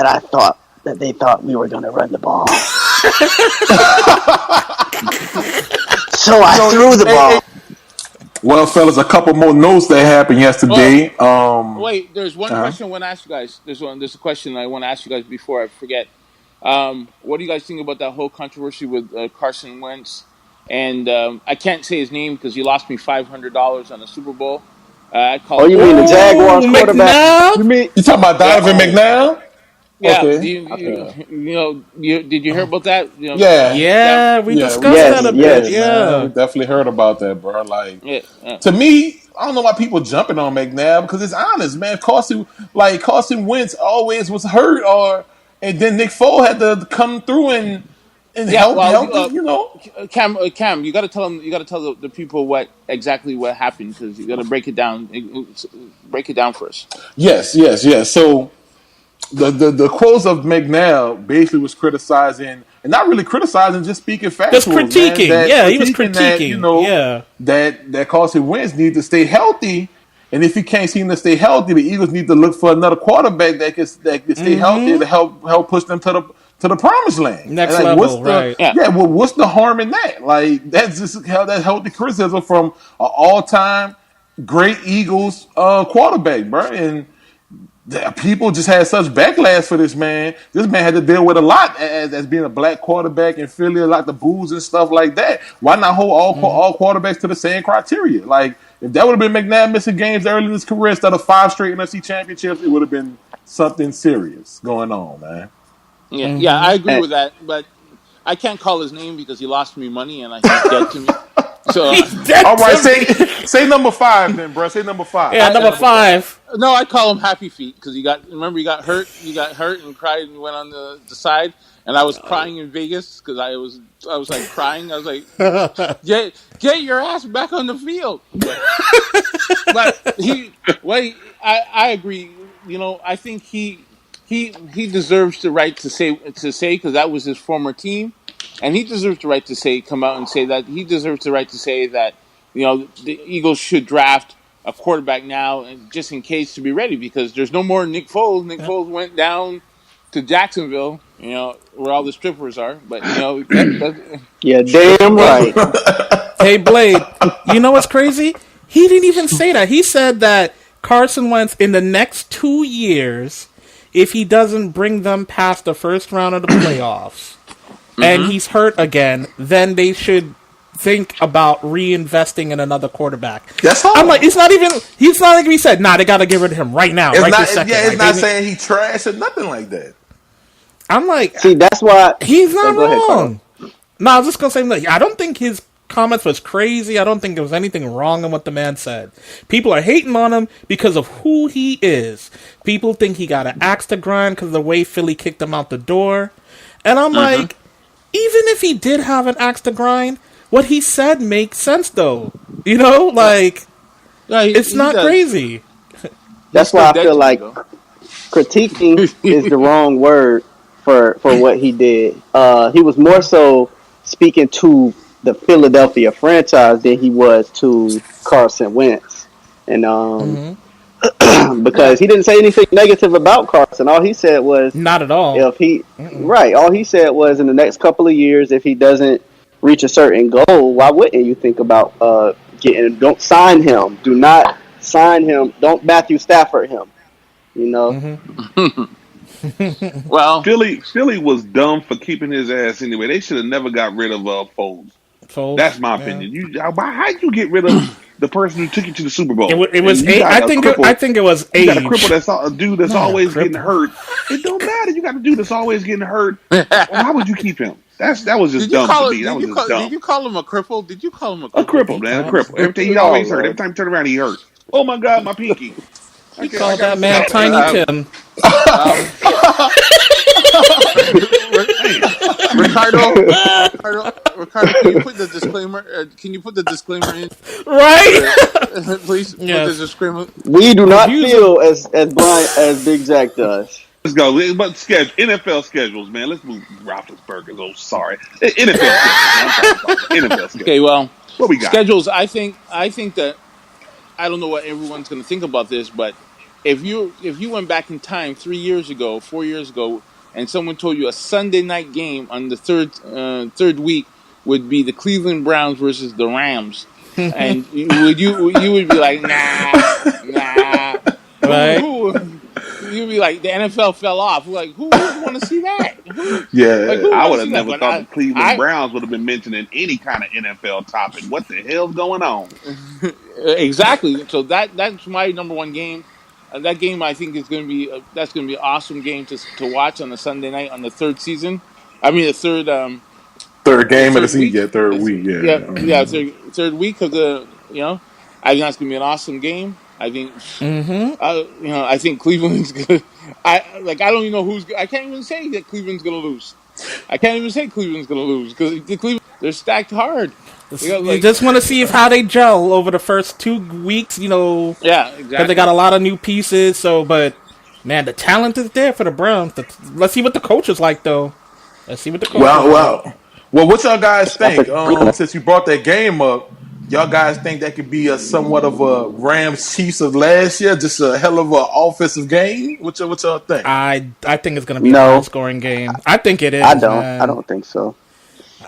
I thought that they thought we were gonna run the ball, so I threw the ball. Well, fellas, a couple more notes that happened Oh, yesterday. wait, there's one Uh-huh. question I want to ask you guys. There's a question I want to ask you guys before I forget. What do you guys think about that whole controversy with Carson Wentz? And I can't say his name because he lost me $500 on the Super Bowl. I Oh, called you mean the bullshit. Jaguars oh, quarterback? You McNabb. mean You talking about Yeah, Donovan McNabb? yeah. Okay. Did you hear about that? Yeah. That, Yeah, we Yeah, we discussed that yes, a definitely bit. did, yes. man. We Yeah. definitely heard about that, bro. Like, yeah, to me, I don't know why people jumping on McNabb because it's honest, man. Carson Wentz always was hurt, and then Nick Foles had to come through and yeah. Well, help us, you know. Cam, you got to tell them. You got to tell the people exactly what happened because you got to break it down. Break it down for us. Yes. So the quotes of McNair basically was criticizing, and not really criticizing, just speaking Just factuals, man. critiquing. That Yeah, he was critiquing that, critiquing. Yeah. that Carson Wentz needs to stay healthy, and if he can't seem to stay healthy, the Eagles need to look for another quarterback that can stay healthy to help push them to the promised land. Next and like, level, right? What's the harm in that? Like, that's just how that healthy criticism from an all-time great Eagles quarterback, bro, and people just had such backlash for this man. This man had to deal with a lot as being a black quarterback in Philly, like the boos and stuff like that. Why not hold all quarterbacks to the same criteria? Like, if that would have been McNabb missing games early in his career instead of 5 straight NFC championships, it would have been something serious going on, man. Yeah, I agree with that, but I can't call his name because he lost me money and he's dead to me. So, all right, say number 5 then, bro. Say number 5. Yeah, number 5. No, I call him Happy Feet because he got hurt. You got hurt and cried and went on the side, and I was crying in Vegas because I was like crying. I was like, get your ass back on the field. But I agree. You know, I think he deserves the right to say because that was his former team. And he deserves the right to come out and say that. He deserves the right to say that, you know, the Eagles should draft a quarterback now, and just in case, to be ready, because there's no more Nick Foles. Nick Foles went down to Jacksonville, you know, where all the strippers are. But, you know, yeah, damn right. Hey, Blade, you know what's crazy? He didn't even say that. He said that Carson Wentz, in the next 2 years, if he doesn't bring them past the first round of the playoffs, and he's hurt again, then they should think about reinvesting in another quarterback. That's all. I'm like, he's not like he said, nah, they got to get rid of him right now, this second. Yeah, it's not saying he trash or nothing like that. I'm like, see, that's why he's not wrong. No, I was just gonna say, like, I don't think his comments was crazy. I don't think there was anything wrong in what the man said. People are hating on him because of who he is. People think he got an axe to grind because of the way Philly kicked him out the door. And I'm like, even if he did have an axe to grind, what he said makes sense, though. You know, like, it's not crazy. That's why I feel like critiquing is the wrong word for what he did. He was more so speaking to the Philadelphia franchise than he was to Carson Wentz. And because he didn't say anything negative about Carson. All he said was not at all. All he said was in the next couple of years, if he doesn't reach a certain goal, why wouldn't you think about don't sign him. Do not sign him. Don't Matthew Stafford him. You know. Well, Philly was dumb for keeping his ass anyway. They should have never got rid of Foles. That's my opinion. How'd you get rid of the person who took you to the Super Bowl? It was I think it was age. You got a cripple a dude that's always getting hurt. It don't matter. You got a dude that's always getting hurt. Why would you keep him? That was just dumb to me. Did you call him a cripple? Did you call him a cripple? A cripple, man. A cripple. Every time he always hurt. Every time he turn around, he hurt. Oh my God, my pinky. You called that man Tiny Tim. Ricardo, can you put the disclaimer? In? Right. Please put the disclaimer. We do not feel as blind as Big Jack does. Let's go. But NFL schedules, man. Let's move Roethlisberger. Oh, sorry. NFL schedules. NFL schedules. Okay, well, what we got? Schedules. I think that I don't know what everyone's going to think about this, but if you went back in time 3 years ago, 4 years ago, and someone told you a Sunday night game on the third week would be the Cleveland Browns versus the Rams, and you would be like, nah, right? You'd be like, the NFL fell off. Like, who would want to see that? I would have never thought the Cleveland Browns would have been mentioned in any kind of NFL topic. What the hell's going on? Exactly. So that's my number one game. That game, I think, is going to be an awesome game to watch on a Sunday night on the third season. I mean, the third game of the season. Yeah, third week. Yeah. Third week of the. I think that's going to be an awesome game. I think. I think Cleveland's gonna. I don't even know who's. I can't even say that Cleveland's gonna lose. I can't even say Cleveland's gonna lose because Cleveland, they're stacked hard. You just want to see how they gel over the first 2 weeks, Yeah, exactly. Because they got a lot of new pieces. So, but Man, the talent is there for the Browns. Let's see what the coach is like, though. Let's see what the coach is Well, like. what y'all guys I think? think Since you brought that game up, y'all guys think that could be a somewhat of a Rams Chiefs of last year, just a hell of an offensive game? What y'all think? I think it's going to be a high no, scoring game. I think it I is, don't. I man. don't think so.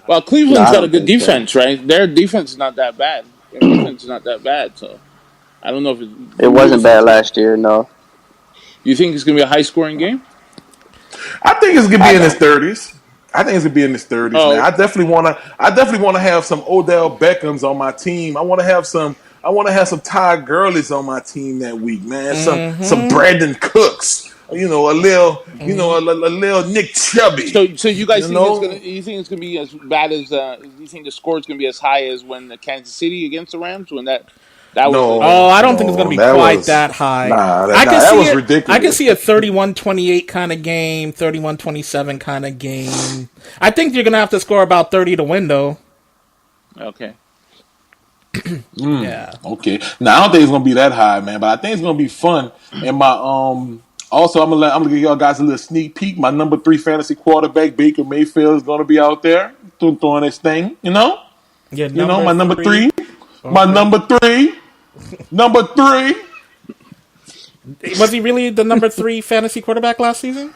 Well, No, Cleveland's I got a don't good think so. defense, right? Their defense is not that bad. So I don't know if It wasn't bad last year. No, You think it's going to be a high scoring game? I think it's gonna I be in his don't. 30s. I think it's gonna be in his 30s, man. Oh, I definitely wanna have some Odell Beckhams on my team. I wanna have some Ty Gurley's on my team that week, man. Some Brandon Cooks. A little Nick Chubby. so you guys You think know? you think it's going to be as bad as you think the score is going to be as high as when the Kansas City against the Rams when that was Oh, No, I don't think it's going to no, be that quite was that high. that was I can ridiculous. see a 31-28 kind of game, 31-27 kind of game. I think you're going to have to score about 30 to win, though. okay. Yeah. Okay. Now I don't think it's gonna be that high, man, but I think it's gonna be fun. And my also I'm gonna give y'all guys a little sneak peek. My number 3 fantasy quarterback, Baker Mayfield, is gonna be out there throwing his thing, Yeah, my number three. three. My number three. Was he really the number 3 fantasy quarterback last season?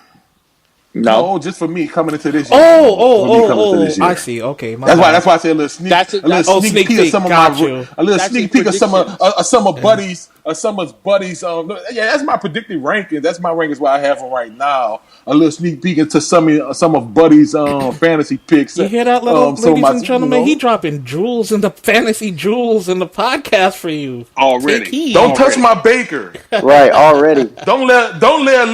No, No, just for me coming into this year. For me coming into Oh, this I year. see. Okay, my That's why. bad. That's why I say a little sneak, that's a little Oh, sneak sneak peek of peek. some of Got you. a little that's sneak his peek of some of predictions. buddies. Yeah, that's my predicted ranking. That's my rankings. What I have them right now. A little sneak peek into some of Buddy's fantasy picks. You hear that, little Some of ladies my, and gentlemen? He dropping jewels in the fantasy jewels in the podcast for you. Already. Take heed. Don't touch my Baker. Right, already. Don't let a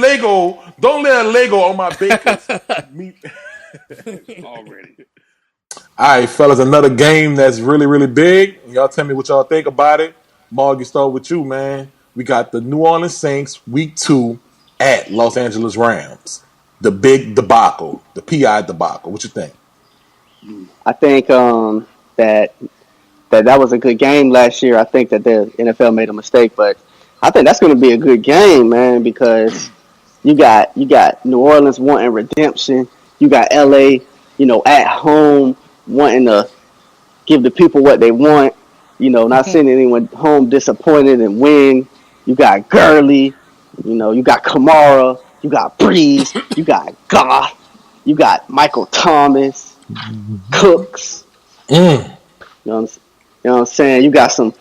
Lego on my Bakers. Already. All right, fellas, another game that's really, really big. Y'all tell me what y'all think about it. Mark, you start with you, man. We got the New Orleans Saints week 2 at Los Angeles Rams. The big debacle, the PI debacle. What you think? I think that was a good game last year. I think that the NFL made a mistake, but I think that's going to be a good game, man, because you got New Orleans wanting redemption. You got LA, at home wanting to give the people what they want. Not sending anyone home disappointed and win. You got Gurley. You got Kamara. You got Breeze. You got Goff. You got Michael Thomas, Cooks. You know what I'm saying? You got some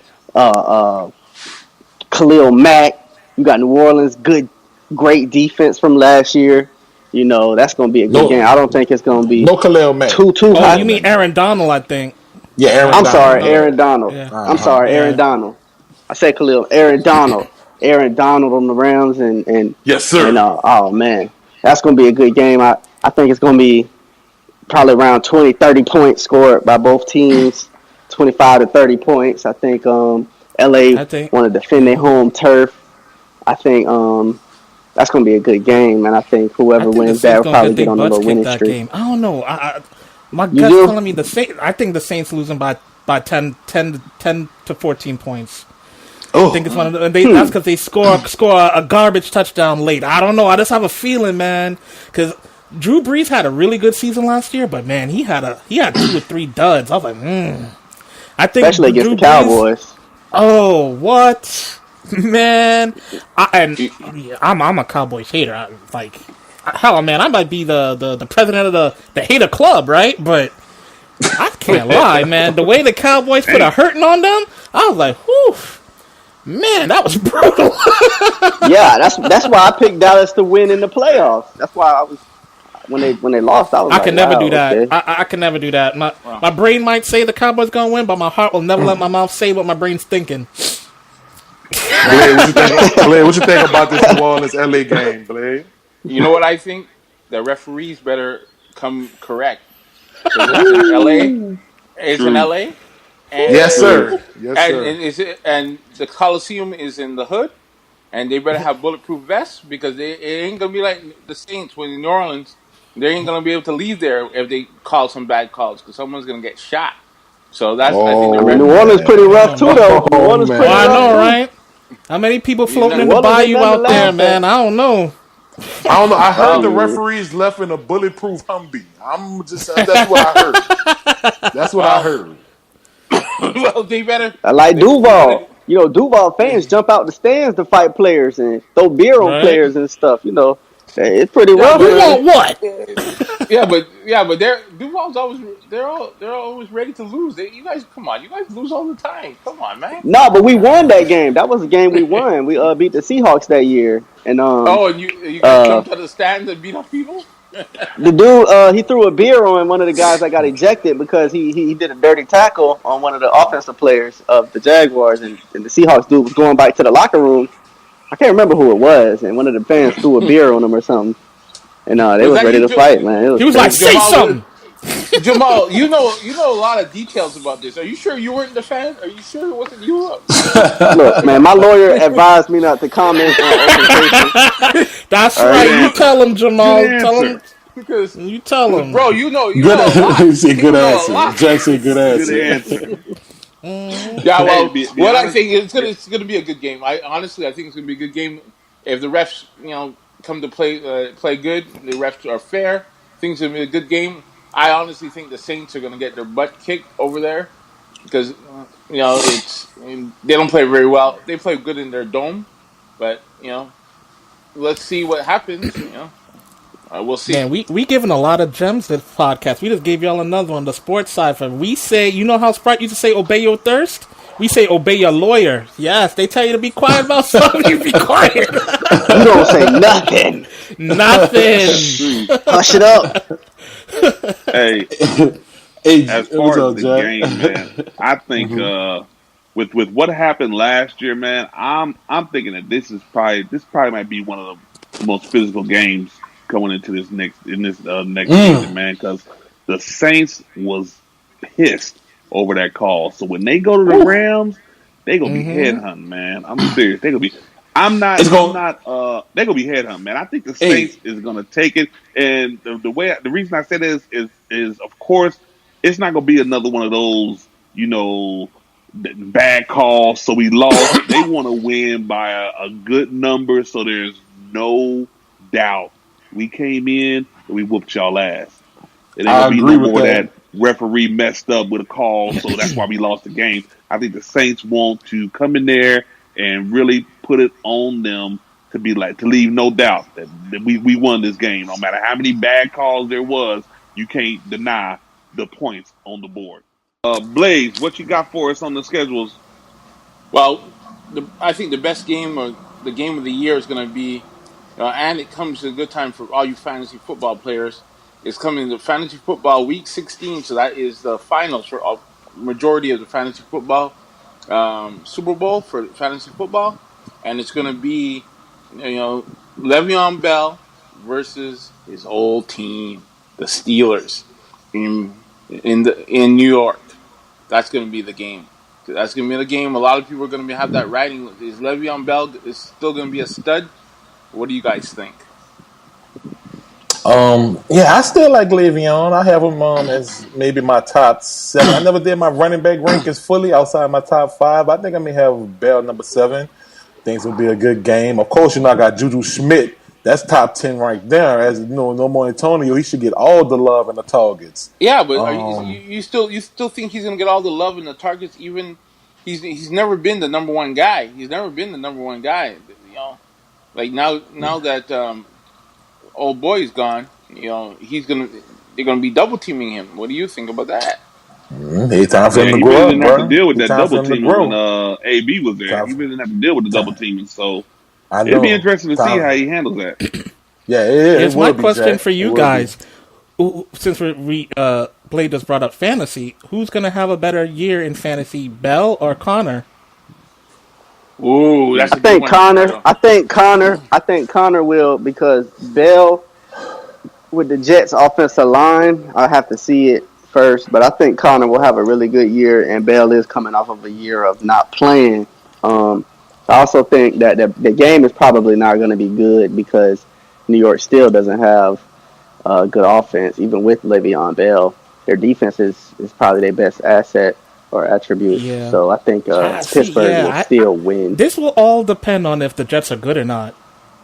Khalil Mack. You got New Orleans, great defense from last year. That's going to be a good game. I don't think it's going to be No Khalil Mack. too Oh, high. you mean Aaron Donald, I think. Yeah, Aaron. I'm sorry, Donald. Aaron Donald. Yeah. I'm sorry, Yeah. Aaron Donald. I said Khalil. Aaron Donald. Aaron Donald on the Rams and Yes, sir. And oh man, that's going to be a good game. I think it's going to be probably around 20, 30 points scored by both teams, 25 to 30 points. I think LA want to defend their home turf. I think that's going to be a good game, and I think whoever wins that will probably get on a little winning streak. Game. I don't know. My gut's telling me the Saints. I think the Saints losing by 10 to 14 points. I think it's one of the, that's because they score a garbage touchdown late. I don't know. I just have a feeling, man, because Drew Brees had a really good season last year, but man, he had 2 or 3 duds. I was like, I think especially against the Cowboys. Oh, what, man? I'm a Cowboys hater. Hell, man, I might be the president of the hater club, right? But I can't lie, man. The way the Cowboys put a hurting on them, I was like, whew. Man, that was brutal. Yeah, that's why I picked Dallas to win in the playoffs. That's why I was when they lost. I can never do that. Okay. I can never do that. My brain might say the Cowboys gonna win, but my heart will never let my mouth say what my brain's thinking. Blade, what you think about this New Orleans LA game, Blade? You know what I think? The referees better come correct. It's in LA. And, Yes, sir. Yes, sir. And the Coliseum is in the hood, and they better have bulletproof vests because it ain't gonna be like the Saints when in New Orleans. They ain't gonna be able to leave there if they call some bad calls because someone's gonna get shot. So that's I think New Orleans pretty rough too, though. New Orleans pretty rough. I know, right? How many people You floating know, in the Well, ain't bayou nothing to out there, laugh man? at. I don't know. I don't know. I heard the Shoot. referees left in a bulletproof Humvee. I'm just that's what I heard. That's what I well, heard. well, they better. Like They better. Duval. Duval fans jump out the stands to fight players and throw beer on Right? players and stuff. It's pretty Yeah, rough, You but man. want what? yeah, but Duval's always they're always ready to lose. You guys, come on, you guys lose all the time. Come on, man. No, but we won that game. That was a game we won. We beat the Seahawks that year. And Oh, and you guys uh jumped out of the stands and beat up people. the dude he threw a beer on one of the guys that got ejected because he did a dirty tackle on one of the offensive players of the Jaguars, and the Seahawks dude was going back to the locker room. I can't remember who it was, and one of the fans threw a beer on him or something. And they Was was that ready you, to fight, man. It was He was like, crazy. say Jamal? something. Jamal, you know a lot of details about this. Are you sure you weren't the fan? Are you sure it wasn't you? Look, man, my lawyer advised me not to comment on open cases. That's All Good right. right. You answer. tell him, Good Jamal. Tell him. answer. Because, You tell him. bro, you know a Good. lot. He said You good know a answer. lot. Jack said good Good answer. answer. Yeah, Hey, well, be what I honest. think it's gonna be a good game. I honestly, I think it's gonna be a good game. If the refs, come to play good, the refs are fair. Things gonna be a good game. I honestly think the Saints are gonna get their butt kicked over there because they don't play very well. They play good in their dome, but let's see what happens. We'll see. Man, we giving a lot of gems this podcast. We just gave y'all another one, the sports Cypher. We say, you know how Sprite used to say, obey your thirst? We say, obey your lawyer. Yes, they tell you to be quiet about something, you be quiet. You don't say nothing. Nothing. Hush it up. Hey, Hey, as what's far as up, the Jack? game, man, I think with what happened last year, man, I'm thinking that this probably might be one of the most physical games going into this next season, man, because the Saints was pissed over that call. So when they go to the Rams, they gonna be headhunting, man. I'm serious. They gonna be. I'm not. It's I'm going. not. They're gonna be headhunting, man. I think the Hey, Saints is gonna take it, and the reason I say this is of course it's not gonna be another one of those bad calls. So we lost. They want to win by a good number, so there's no doubt we came in and we whooped y'all ass. It ain't I gonna be agree no with more that. that referee messed up with a call, so that's why we lost the game. I think the Saints want to come in there and really put it on them to leave no doubt that we won this game. No matter how many bad calls there was, you can't deny the points on the board. Blaze, what you got for us on the schedules? Well, I think the best game or the game of the year is going to be, and it comes at a good time for all you fantasy football players. It's coming to fantasy football week 16, so that is the finals for a majority of the fantasy football Super Bowl for fantasy football, and it's going to be, Le'Veon Bell versus his old team, the Steelers, in New York. That's going to be the game. That's going to be the game. A lot of people are going to have that writing. Is Le'Veon Bell is still going to be a stud? What do you guys think? Yeah, I still like Le'Veon. I have him as maybe my top 7. I never did my running back rankings fully outside my top 5. I think I may have Bell number 7. Things will be a good game. Of course, I got Juju Schmidt. That's top 10 right there. As no more Antonio, he should get all the love and the targets. Yeah, but are you still think he's going to get all the love and the targets? Even he's never been the number one guy. He's never been the number one guy. Like now that old boy's gone, they're gonna be double teaming him. What do you think about that? It's time for Yeah, him to he really grow up, didn't have to bro. deal with It's that time for double him to teaming when grow. AB was there. Time He for- really didn't have to deal with the double time. teaming, so I it'd be know. interesting to see Time. how he handles that. Yeah, Here's it my will be, question Jack. for It you will guys. be. Since Blade just brought up fantasy, who's going to have a better year in fantasy, Bell or Connor? Ooh, that's I a good think one, Connor. Ricardo. I think Connor will because Bell with the Jets offensive line. I have to see it first, but I think Connor will have a really good year, and Bell is coming off of a year of not playing. I also think that the game is probably not going to be good because New York still doesn't have good offense, even with Le'Veon Bell. Their defense is probably their best asset. or attribute. Yeah. So I think See, Pittsburgh will still win. this will all depend on if the Jets are good or not.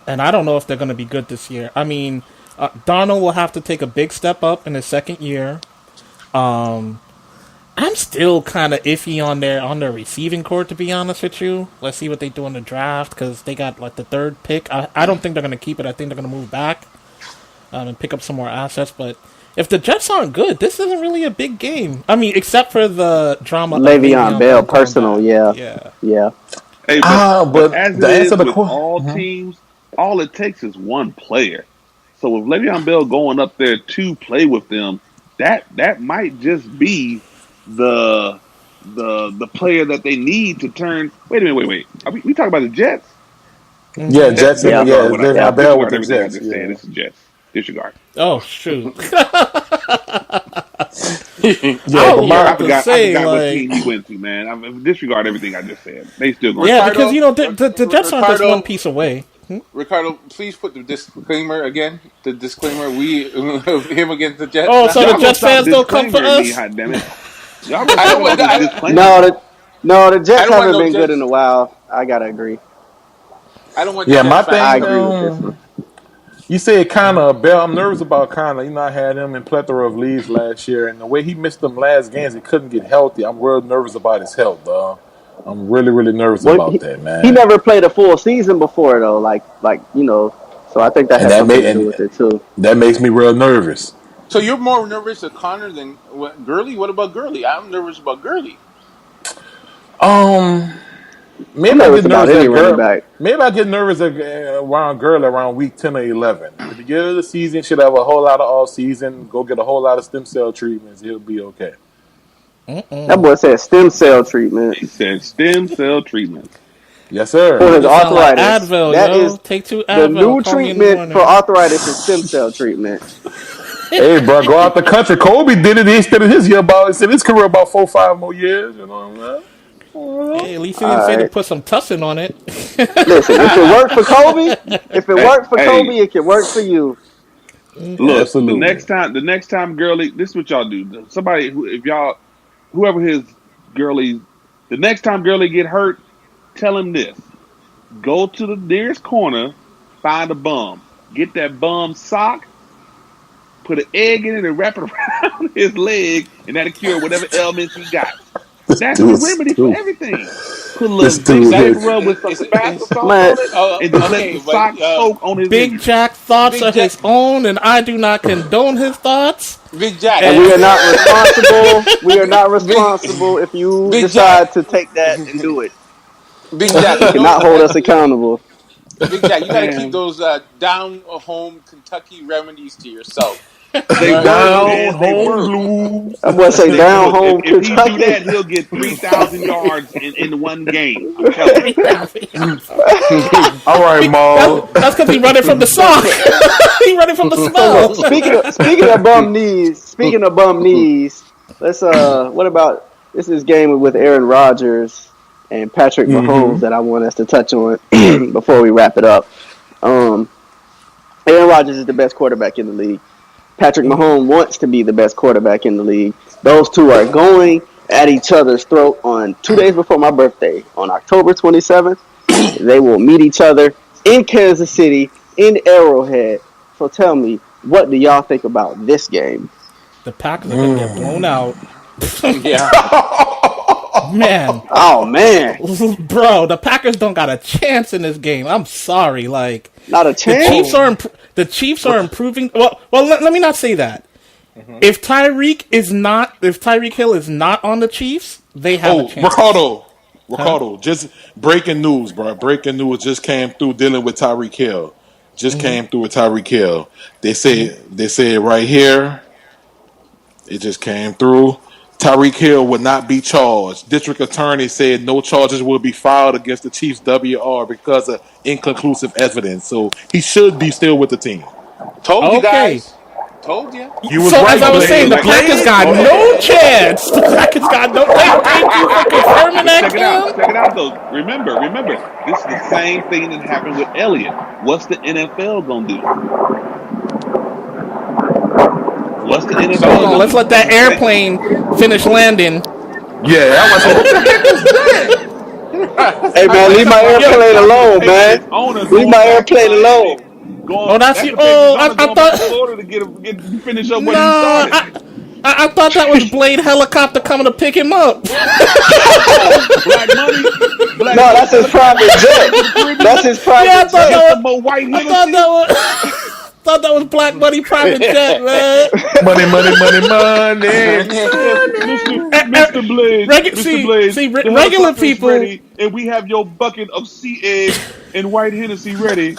And I don't know if they're going to be good this year. I mean, Darnold will have to take a big step up in his second year. I'm still kind of iffy on their receiving core, to be honest with you. Let's see what they do in the draft, because they got like the third pick. I don't think they're going to keep it. I think they're going to move back and pick up some more assets. But if the Jets aren't good, this isn't really a big game. I mean, except for the drama of Le'Veon Bell, personal, yeah. Hey, but as the it is answer to the with all teams, all it takes is one player. So with Le'Veon Bell going up there to play with them, that might just be the player that they need to turn. Wait a minute, wait. Are we talking about the Jets? Yeah, Jets. Le'Veon Bell with disregard the everything I Jets. just said. This is Jets. Disregard. Oh shoot! I forgot what team he went to, man. Disregard everything I just said. They still going. Yeah, because the Jets aren't just one piece away. Ricardo, please put the disclaimer again. The disclaimer: him against the Jets. Oh, so the Jets fans don't come for us. God damn it! No, the Jets haven't been good in a while. I gotta agree. I don't want. My thing. I agree with this one. You said kind of Bell. I'm nervous about kind of. I had him in plethora of leagues last year, and the way he missed them last games, he couldn't get healthy. I'm real nervous about his health, dog. I'm really, really nervous about that, man. He never played a full season before, though. So I think that has something to do with it too. That makes me real nervous. So you're more nervous of Connor than Gurley? What about Gurley? I'm nervous about Gurley. Maybe I get nervous at Gurley. Maybe I get nervous around Gurley around week 10 or 11. At the beginning of the season, should have a whole lot of off season. Go get a whole lot of stem cell treatments. He'll be okay. That boy said stem cell treatment. He said stem cell treatment. Yes, sir. For his arthritis. Like Advil, that is take 2 Advil. The new treatment for arthritis is stem cell treatment. Hey, bro, go out the country. Kobe did it instead of his career about 4 or 5 more years. You know what I'm saying? Hey, at least he didn't say to put some tussin on it. Listen, if it worked for Kobe, Kobe, it can work for you. Look, absolutely. the next time, Gurley, this is what y'all do. Somebody, whoever his Gurley, the next time Gurley get hurt, tell him this: go to the nearest corner, find a bum, get that bum sock, put an egg in it, and wrap it around his leg, and that'll cure whatever ailments he got. That's the remedy for everything. Put a little Big Jack rub with some Tabasco sauce on it, and just let the sock soak on his Big Jack thoughts are his own, and I do not condone his thoughts. Big Jack, and we are not responsible. We are not responsible if you decide to take that and do it. Big Jack, you cannot hold us accountable. Big Jack, you got to keep those down-home Kentucky remedies to yourself. They down home blues. I'm going to say down home If he Kentucky. do that, he'll get 3,000 yards in one game. I'm telling you. All right, Maul. That's because he's running from the sock. He's running from the smell. Speaking of bum knees, let's what about this is game with Aaron Rodgers and Patrick Mahomes that I want us to touch on before we wrap it up. Aaron Rodgers is the best quarterback in the league. Patrick Mahomes wants to be the best quarterback in the league. Those two are going at each other's throat on 2 days before my birthday, on October 27th. They will meet each other in Kansas City, in Arrowhead. So tell me, what do y'all think about this game? The Packers are going to get blown out. Yeah. Man. Oh, man. Bro, the Packers don't got a chance in this game. I'm sorry. Not a chance? The Chiefs are improving. Well, let me not say that. If Tyreek Hill is not on the Chiefs, they have a chance. Ricardo, just breaking news, bro. Breaking news just came through dealing with Tyreek Hill. Came through with Tyreek Hill. They say right here. It just came through. Tyreek Hill would not be charged. District attorney said no charges will be filed against the Chiefs WR because of inconclusive evidence. So he should be still with the team. Told you guys. Told you. You was so right, as I was saying, the Packers got no chance. The Packers got no. Thank you for confirming that, Cam. Check it out, though. Remember, this is the same thing that happened with Elliott. What's the NFL gonna do? What's the NFL? Let's let that airplane finish landing. Yeah, I was like, what the heck is that? Hey man, They leave my talking about airplane helicopter the alone, man. Patriots owner Leave going my back to airplane Miami, alone. Oh, that's that's you. the Patriots Oh, owner I going back to thought. Florida to get finish up No, what he started. I thought that was Blade helicopter coming to pick him up. Oh, Black Money, Black No, Money that's his helicopter private coming jet. back to the That's Caribbean his Yeah, private to get jet. some more white I thought that Hennessy. was. Thought that was Black Money private jet, man. Money, money, money, money. Yes, Mr. Blades, Mr. Blades, the Regular helicopter is people. ready, and we have your bucket of sea eggs and white Hennessy ready.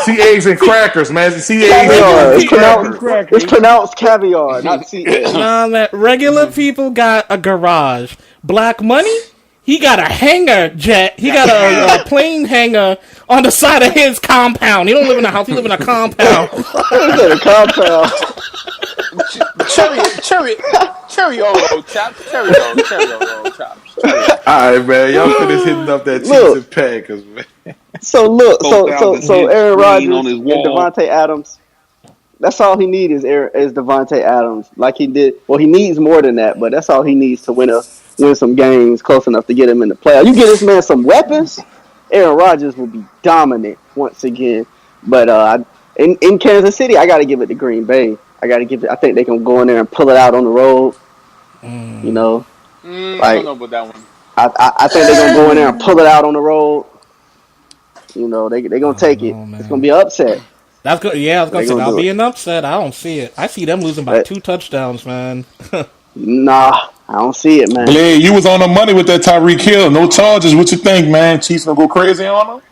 Sea eggs and crackers, man. Sea eggs and Regular Caviar. It's people. Eggs and pronounced. It's crackers. pronounced caviar, not sea egg. Nah, man. Regular people got a garage. Black Money, he got a hangar jet. He got a plane hangar on the side of his compound. He don't live in a house. He live in a compound. It's in a compound. Cherry Olo chops. Cherry Olo chops. All right, man. Y'all finish hitting up that Chiefs Look. and Packers, man. So look, 4,000 so hit Aaron screen Rodgers on his and wall. Devontae Adams. That's all he needs is Devontae Adams, like he did. Well, he needs more than that, but that's all he needs to win some games close enough to get him in the playoffs. You get this man some weapons, Aaron Rodgers will be dominant once again. But in Kansas City, I got to give it to Green Bay. I think they can go in there and pull it out on the road. You know, I don't know about that one. I think they're gonna go in there and pull it out on the road. You know, they're gonna take it. Man. It's gonna be an upset. That's good. Yeah, I was gonna say that'll do be it. an upset. I don't see it. I see them losing by 2 touchdowns, man. Nah, I don't see it, man. Blade, you was on the money with that Tyreek Hill. No charges. What you think, man? Chiefs gonna go crazy on him?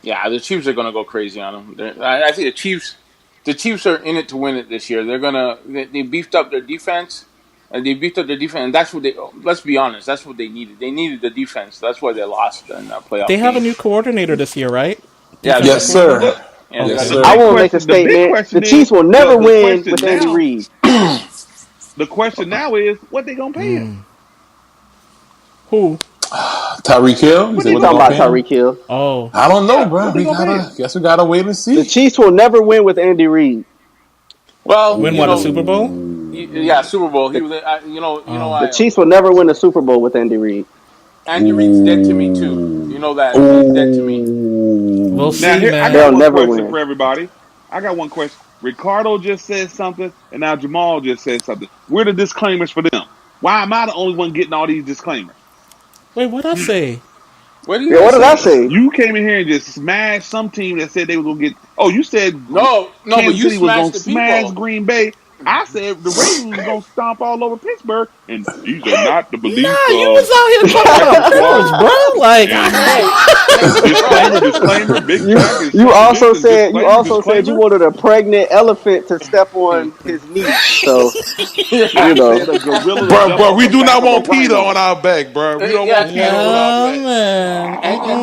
Yeah, the Chiefs are going to go crazy on them. I think the Chiefs are in it to win it this year. They beefed up their defense, and that's what they. Let's be honest, that's what they needed. They needed the defense. That's why they lost in that playoff. They have a game. new coordinator this year, right? Yeah, Yes, sir. Yeah, Yes, they sir. got I the- want to make a statement. The Chiefs will never win with Andy Reid. The question now is, what they gonna pay him? Who? Tyreek Hill. What are you talking about, Tyreek Hill? Oh, I don't know, bro. what they gonna pay him? Guess we gotta wait and The see. Chiefs will never win with Andy Reid. Well, win you what, know, a Super Bowl? Yeah, Super Bowl. He was, The Chiefs will never win a Super Bowl with Andy Reid. Andy Reid's dead to me too. You know that. He's dead to me. We'll Now, see, here, I man. got They'll one never question win. for everybody. I got one question. Ricardo just said something, and now Jamal just said something. Where are the disclaimers for them? Why am I the only one getting all these disclaimers? Wait, what'd I say? What do you Yeah, what did I say? say? You came in here and just smashed some team that said they were gonna get. Oh, you said No, but Kansas you City was gonna smashed the smash people. Green Bay. I said the Ravens was gonna stomp all over Pittsburgh, and these are not the beliefs Nah, you of was out here talking about Bills, bro. Like, disclaimer. Big Mac is You also said disclaimer. you wanted a pregnant elephant to step on his knee. So you know. Said a gorilla Bro, we do jumped not off want a rhino. Peter on our back, bro. We don't want Peter on our oh,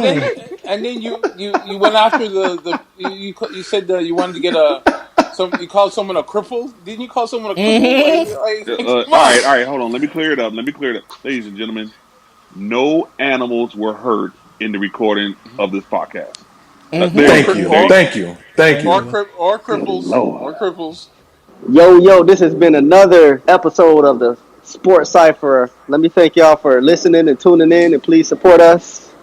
back. man. And then you went after you said that you wanted to get you called someone a cripple. Didn't you call someone a cripple? All right. Hold on. Let me clear it up. Ladies and gentlemen, no animals were hurt in the recording of this podcast. Thank you. Or cripples. Yo, this has been another episode of the Sports Cypher. Let me thank y'all for listening and tuning in, and please support us.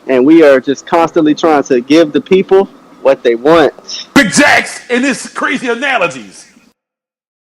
And we are just constantly trying to give the people what they want. Big Jacks and his crazy analogies.